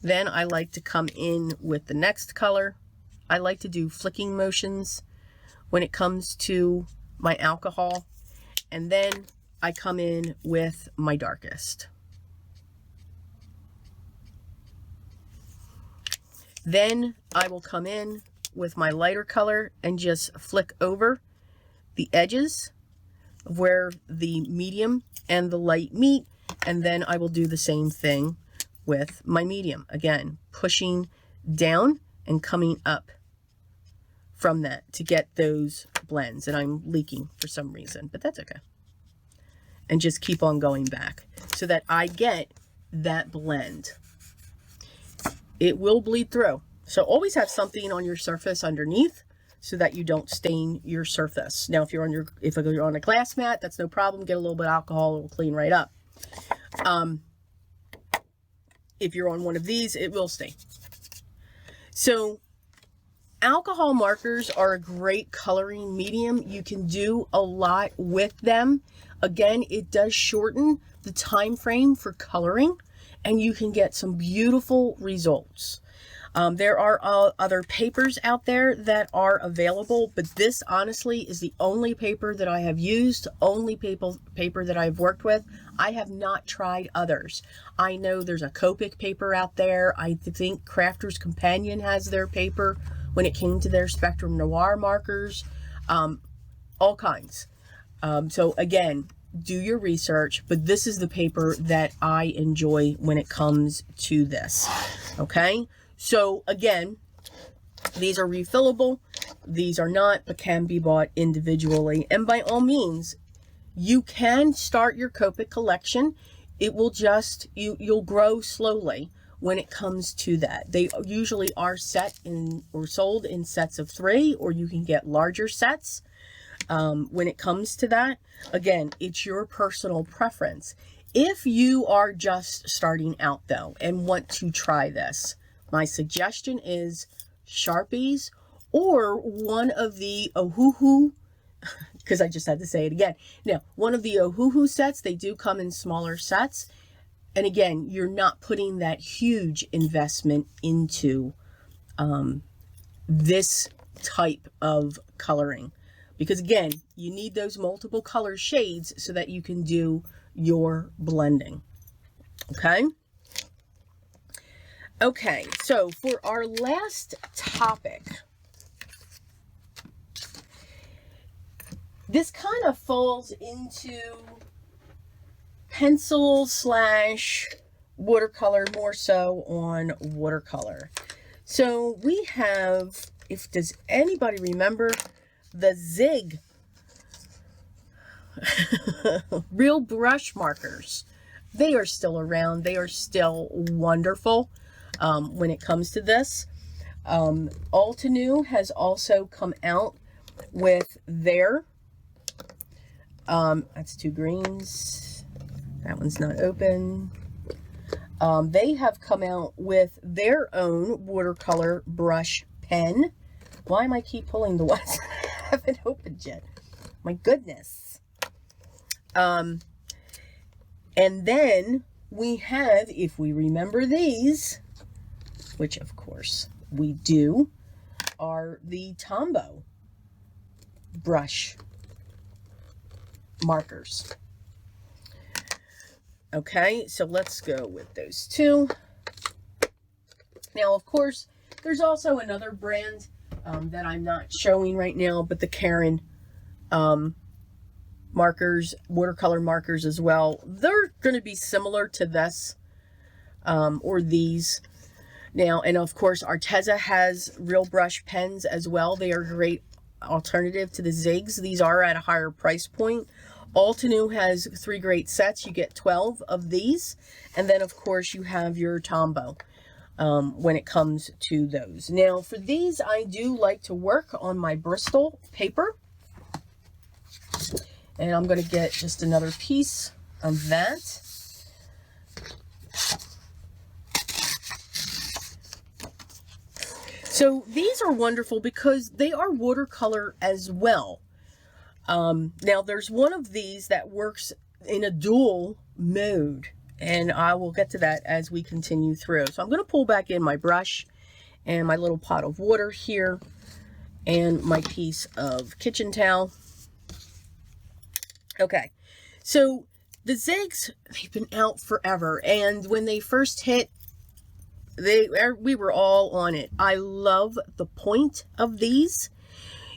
Then I like to come in with the next color. I like to do flicking motions when it comes to my alcohol. And then I come in with my darkest. Then I will come in with my lighter color and just flick over the edges of where the medium and the light meet. And then I will do the same thing with my medium. Again, pushing down and coming up from that to get those blends. And I'm leaking for some reason, but that's okay. And just keep on going back so that I get that blend. It will bleed through. So always have something on your surface underneath so that you don't stain your surface. Now, if you're on a glass mat, that's no problem. Get a little bit of alcohol, it will clean right up. If you're on one of these, it will stain. So alcohol markers are a great coloring medium. You can do a lot with them. Again, it does shorten the time frame for coloring, and you can get some beautiful results. There are other papers out there that are available, but this honestly is the only paper that I have used, only paper that I've worked with. I have not tried others. I know there's a Copic paper out there. I think Crafter's Companion has their paper when it came to their Spectrum Noir markers, all kinds. So again, do your research, but this is the paper that I enjoy when it comes to this. Okay. So again, these are refillable. These are not, but can be bought individually. And by all means, you can start your Copic collection. It will just, you'll grow slowly when it comes to that. They usually are set in or sold in sets of 3, or you can get larger sets. When it comes to that, again, it's your personal preference. If you are just starting out though and want to try this, my suggestion is Sharpies or one of the Ohuhu, because I just had to say it again. Now, one of the Ohuhu sets, they do come in smaller sets. And again, you're not putting that huge investment into this type of coloring. Because again, you need those multiple color shades so that you can do your blending. Okay? Okay, so for our last topic, this kind of falls into pencil slash watercolor, more so on watercolor. So we have, does anybody remember the Zig real brush markers? They are still around. They are still wonderful when it comes to this. Altenew has also come out with their, that's two greens. That one's not open. They have come out with their own watercolor brush pen. Why am I keep pulling the ones that I haven't opened yet? My goodness. And then we have, if we remember these, which of course we do, are the Tombow brush markers. Okay, so let's go with those two. Now, of course, there's also another brand that I'm not showing right now, but the Canson markers, watercolor markers as well. They're going to be similar to this or these. Now, and of course, Arteza has real brush pens as well. They are a great alternative to the Zigs. These are at a higher price point. Altenew has 3 great sets. You get 12 of these. And then, of course, you have your Tombow when it comes to those. Now, for these, I do like to work on my Bristol paper. And I'm going to get just another piece of that. So these are wonderful because they are watercolor as well. Now there's one of these that works in a dual mode, and I will get to that as we continue through. So I'm going to pull back in my brush and my little pot of water here and my piece of kitchen towel. Okay, so the Zigs, they've been out forever, and when they first hit, we were all on it. I love the point of these.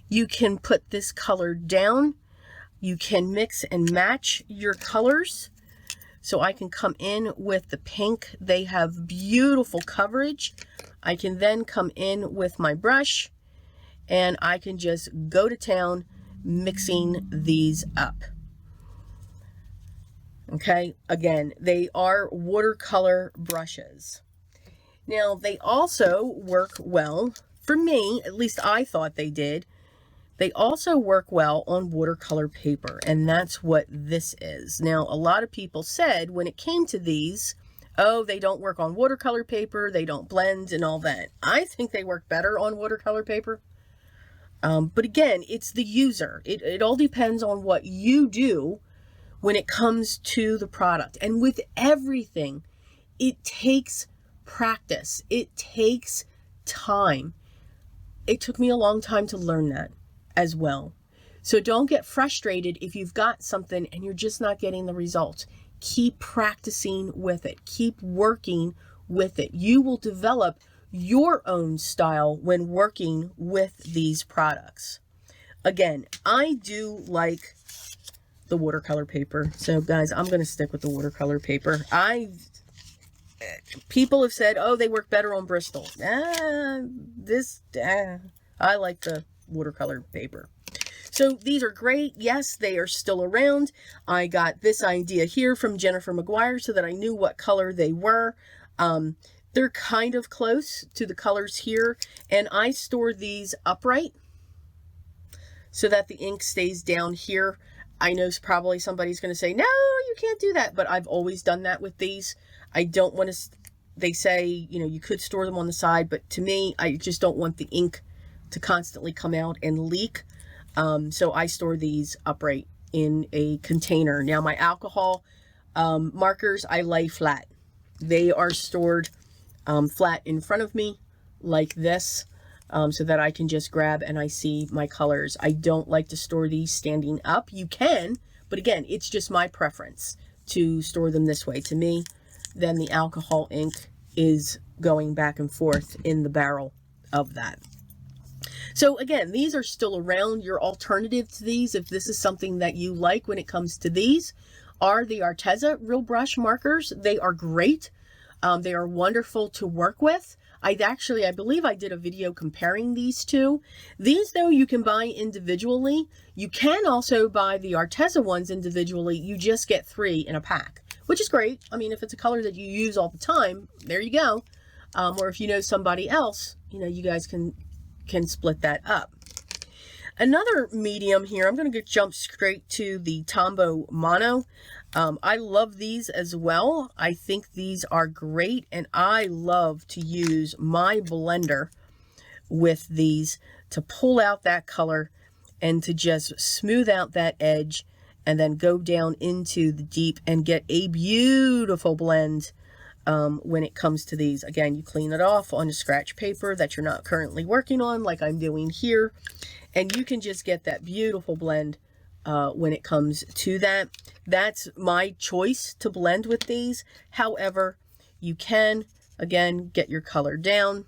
You can put this color down. You can mix and match your colors. So I can come in with the pink. They have beautiful coverage. I can then come in with my brush and I can just go to town mixing these up. Okay, again, they are watercolor brushes. Now, they also work well, for me, at least I thought they did. They also work well on watercolor paper, and that's what this is. Now, a lot of people said when it came to these, oh, they don't work on watercolor paper, they don't blend and all that. I think they work better on watercolor paper. But again, it's the user. It all depends on what you do when it comes to the product. And with everything, it takes practice. It takes time. It took me a long time to learn that as well. So don't get frustrated if you've got something and you're just not getting the results. Keep practicing with it. Keep working with it. You will develop your own style when working with these products. Again, I do like the watercolor paper. So guys, I'm going to stick with the watercolor paper. People have said, oh, they work better on Bristol. I like the watercolor paper. So these are great. Yes, they are still around. I got this idea here from Jennifer McGuire so that I knew what color they were. They're kind of close to the colors here, and I store these upright so that the ink stays down here. I know probably somebody's going to say, no, you can't do that, but I've always done that with these. I don't want to, they say, you know, you could store them on the side, but to me, I just don't want the ink to constantly come out and leak. So I store these upright in a container. Now my alcohol markers, I lay flat. They are stored flat in front of me like this, so that I can just grab and I see my colors. I don't like to store these standing up. You can, but again, it's just my preference to store them this way. To me, then the alcohol ink is going back and forth in the barrel of that. So again, these are still around. Your alternative to these, if this is something that you like when it comes to these, are the Arteza Real Brush markers. They are great. They are wonderful to work with. I believe I did a video comparing these two. These, though, you can buy individually. You can also buy the Arteza ones individually. You just get 3 in a pack, which is great. I mean, if it's a color that you use all the time, there you go. Or if you know somebody else, you know, you guys can split that up. Another medium here, I'm going to jump straight to the Tombow Mono. I love these as well. I think these are great, and I love to use my blender with these to pull out that color and to just smooth out that edge and then go down into the deep and get a beautiful blend when it comes to these. Again, you clean it off on a scratch paper that you're not currently working on, like I'm doing here, and you can just get that beautiful blend when it comes to that. That's my choice to blend with these. However, you can, again, get your color down.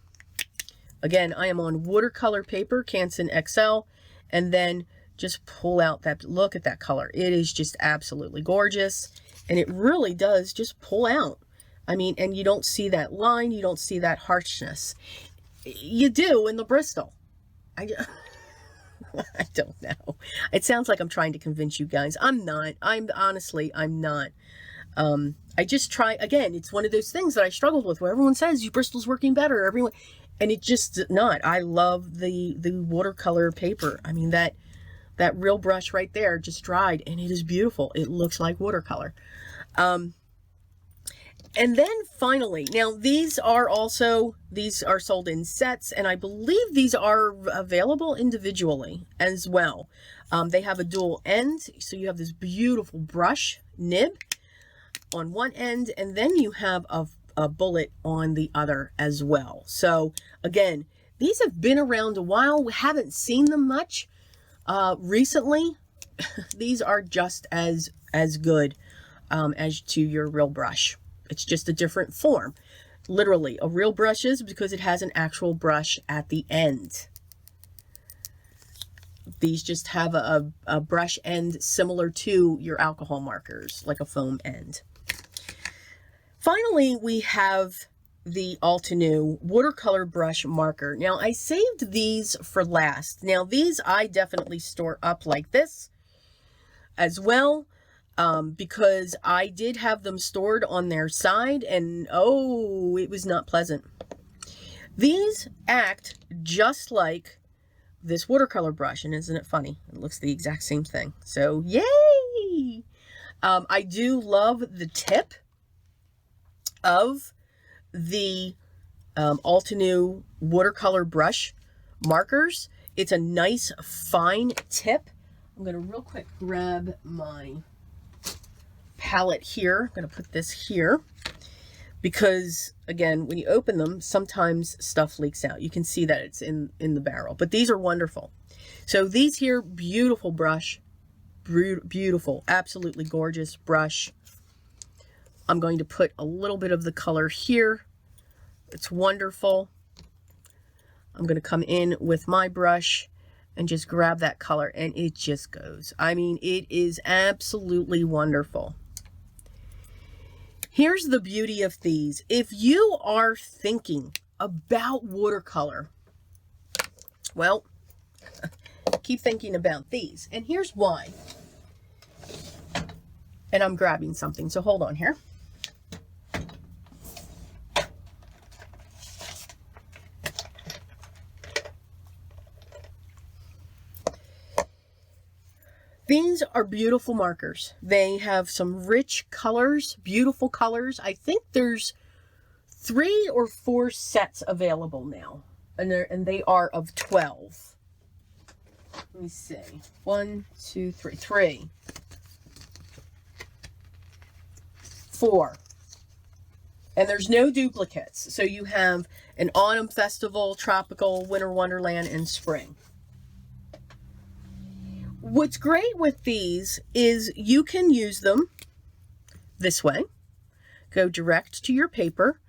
Again, I am on watercolor paper, Canson XL, and then just pull out that, look at that color. It is just absolutely gorgeous, and it really does just pull out. I mean, and you don't see that line, you don't see that harshness. You do in the Bristol. I don't know. It sounds like I'm trying to convince you guys. I'm not. I'm not. I just try, again, it's one of those things that I struggled with where everyone says, Bristol's working better, everyone, and it just not. I love the watercolor paper. I mean, that real brush right there just dried, and it is beautiful. It looks like watercolor. And then finally, now these are sold in sets, and I believe these are available individually as well. They have a dual end, so you have this beautiful brush nib on one end, and then you have a bullet on the other as well. So again, these have been around a while. We haven't seen them much recently. These are just as good as to your real brush. It's just a different form. Literally, a real brush is because it has an actual brush at the end. These just have a brush end similar to your alcohol markers, like a foam end. Finally, we have the Altenew watercolor brush marker. Now, I saved these for last. Now, these I definitely store up like this as well. Because I did have them stored on their side, and oh, it was not pleasant. These act just like this watercolor brush, and isn't it funny? It looks the exact same thing. So yay! I do love the tip of the Altenew watercolor brush markers. It's a nice fine tip. I'm going to real quick grab my palette here. I'm going to put this here because, again, when you open them, sometimes stuff leaks out. You can see that it's in the barrel, but these are wonderful. So these here, beautiful brush, beautiful, absolutely gorgeous brush. I'm going to put a little bit of the color here. It's wonderful. I'm going to come in with my brush and just grab that color, and it just goes. I mean, it is absolutely wonderful. Here's the beauty of these. If you are thinking about watercolor, well, keep thinking about these. And here's why. And I'm grabbing something, so hold on here. These are beautiful markers. They have some rich colors, beautiful colors. I think there's 3 or 4 sets available now, and they are of 12. Let me see. 1, 2, 3. 3. 4. And there's no duplicates. So you have an autumn festival, tropical, winter wonderland, and spring. What's great with these is you can use them this way. Go direct to your paper.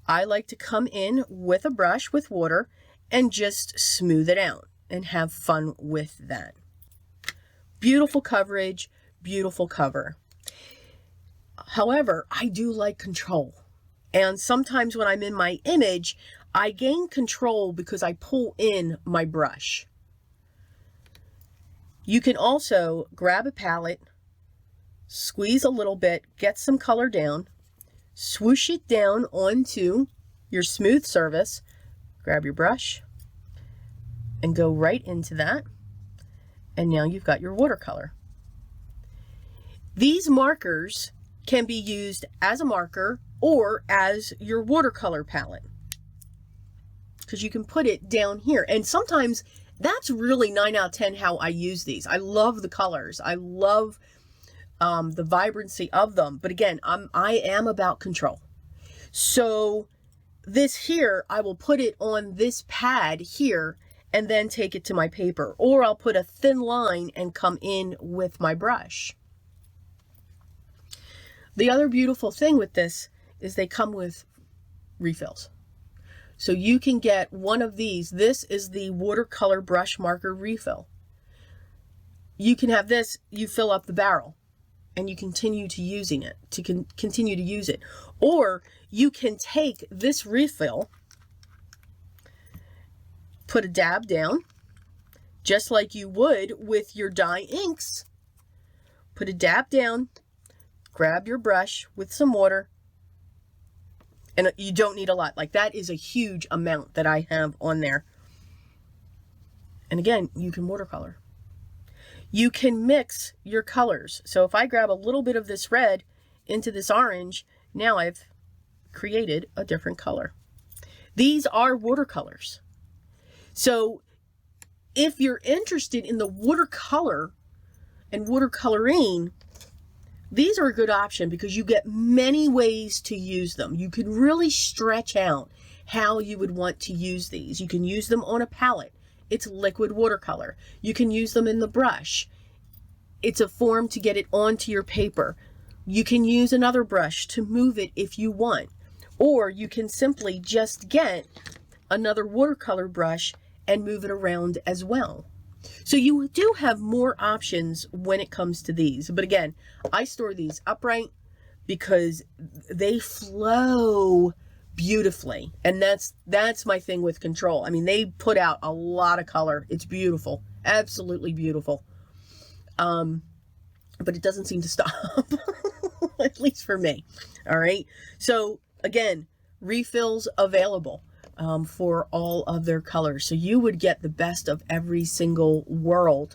I like to come in with a brush with water and just smooth it out and have fun with that. Beautiful coverage, beautiful cover. However, I do like control. And sometimes when I'm in my image, I gain control because I pull in my brush. You can also grab a palette, squeeze a little bit, get some color down, swoosh it down onto your smooth surface, grab your brush, and go right into that. And now you've got your watercolor. These markers can be used as a marker or as your watercolor palette, because you can put it down here. And sometimes that's really 9 out of 10 how I use these. I love the colors. I love the vibrancy of them. But again, I am about control. So this here, I will put it on this pad here and then take it to my paper. Or I'll put a thin line and come in with my brush. The other beautiful thing with this is they come with refills. So you can get one of these. This is the watercolor brush marker refill. You can have this, you fill up the barrel and you continue to using it, continue to use it. Or you can take this refill, put a dab down, just like you would with your dye inks. Put a dab down, grab your brush with some water, and you don't need a lot. Like that is a huge amount that I have on there. And again, you can watercolor. You can mix your colors. So if I grab a little bit of this red into this orange, now I've created a different color. These are watercolors. So if you're interested in the watercolor and watercoloring, these are a good option because you get many ways to use them. You can really stretch out how you would want to use these. You can use them on a palette. It's liquid watercolor. You can use them in the brush. It's a form to get it onto your paper. You can use another brush to move it if you want. Or you can simply just get another watercolor brush and move it around as well. So you do have more options when it comes to these. But again, I store these upright because they flow beautifully. And that's my thing with control. I mean, they put out a lot of color. It's beautiful. Absolutely beautiful. But it doesn't seem to stop. At least for me. All right. So again, refills available. For all of their colors. So you would get the best of every single world.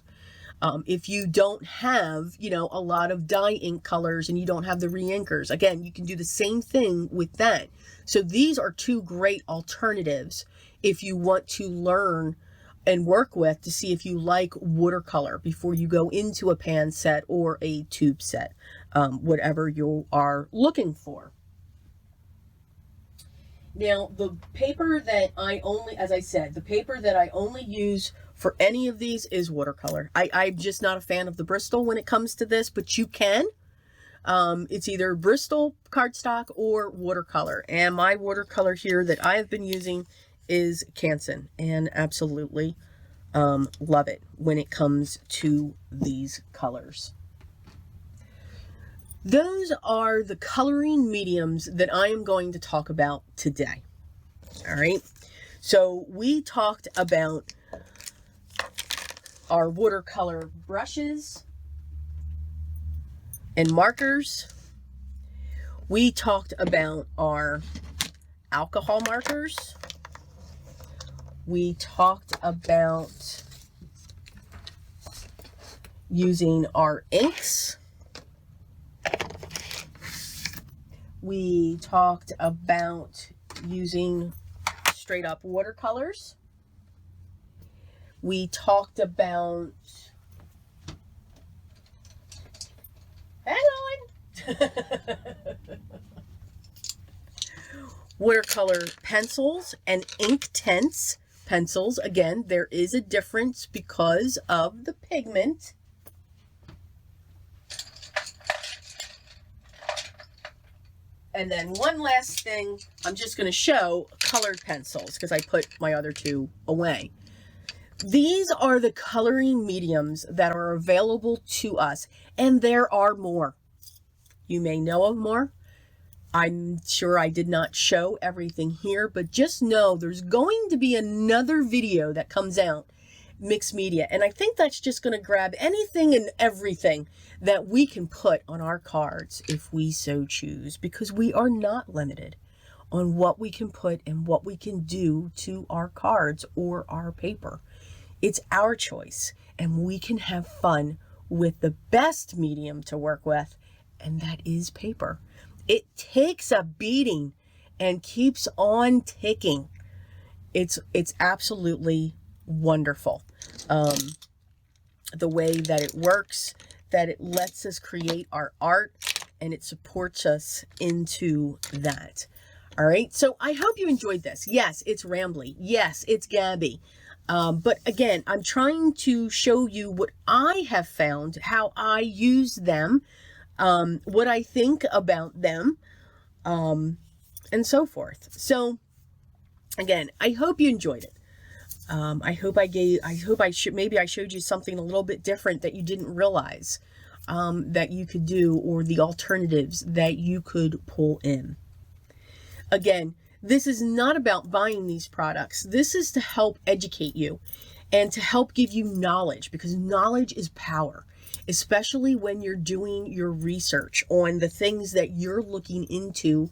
If you don't have, you know, a lot of dye ink colors and you don't have the re-inkers, again, you can do the same thing with that. So these are two great alternatives if you want to learn and work with to see if you like watercolor before you go into a pan set or a tube set, whatever you are looking for. Now, the paper that I only, as I said, the paper that I only use for any of these is watercolor. I'm just not a fan of the Bristol when it comes to this, but you can. It's either Bristol cardstock or watercolor. And my watercolor here that I have been using is Canson, and absolutely love it when it comes to these colors. Those are the coloring mediums that I am going to talk about today. All right. So we talked about our watercolor brushes and markers. We talked about our alcohol markers. We talked about using our inks. We talked about using straight up watercolors. We talked about, hang on, watercolor pencils and Inktense pencils. Again, there is a difference because of the pigment. And then one last thing, I'm just going to show colored pencils because I put my other two away. These are the coloring mediums that are available to us, and there are more. You may know of more. I'm sure I did not show everything here, but just know there's going to be another video that comes out, mixed media. And I think that's just going to grab anything and everything that we can put on our cards if we so choose, because we are not limited on what we can put and what we can do to our cards or our paper. It's our choice, and we can have fun with the best medium to work with, and that is paper. It takes a beating and keeps on ticking. It's absolutely wonderful. The way that it works, that it lets us create our art, and it supports us into that. All right, so I hope you enjoyed this. Yes, it's rambly. Yes, it's Gabby. But again, I'm trying to show you what I have found, how I use them, what I think about them, and so forth. So again, I hope you enjoyed it. Maybe I showed you something a little bit different that you didn't realize, that you could do, or the alternatives that you could pull in. Again, this is not about buying these products. This is to help educate you and to help give you knowledge, because knowledge is power, especially when you're doing your research on the things that you're looking into,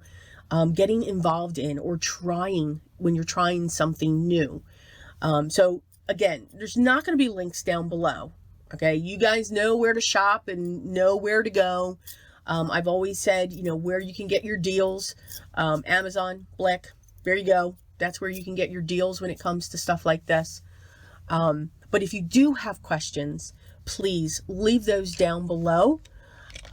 getting involved in, or trying when you're trying something new. So again, there's not going to be links down below. Okay, you guys know where to shop and know where to go. I've always said, you know, where you can get your deals. Amazon, Blick, there you go. That's where you can get your deals when it comes to stuff like this. But if you do have questions, please leave those down below.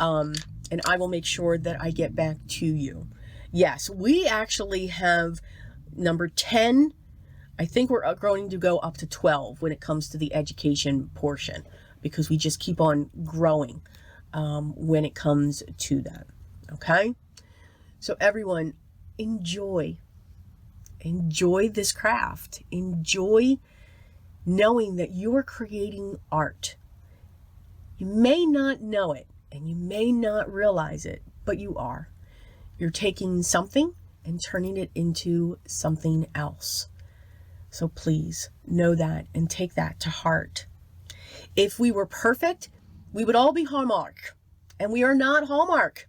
And I will make sure that I get back to you. Yes, we actually have number 10. I think we're going to go up to 12 when it comes to the education portion, because we just keep on growing when it comes to that. Okay, so everyone, enjoy this craft. Enjoy knowing that you are creating art. You may not know it and you may not realize it, but you are. You're taking something and turning it into something else. So please know that and take that to heart. If we were perfect, we would all be Hallmark, and we are not Hallmark.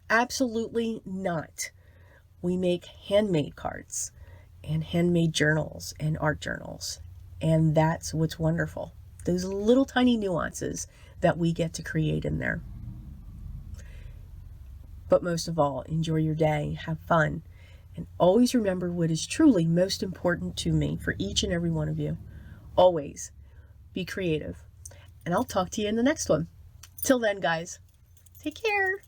Absolutely not. We make handmade cards and handmade journals and art journals, and that's what's wonderful. Those little tiny nuances that we get to create in there. But most of all, enjoy your day, have fun, and always remember what is truly most important to me for each and every one of you. Always be creative. And I'll talk to you in the next one. Till then, guys, take care.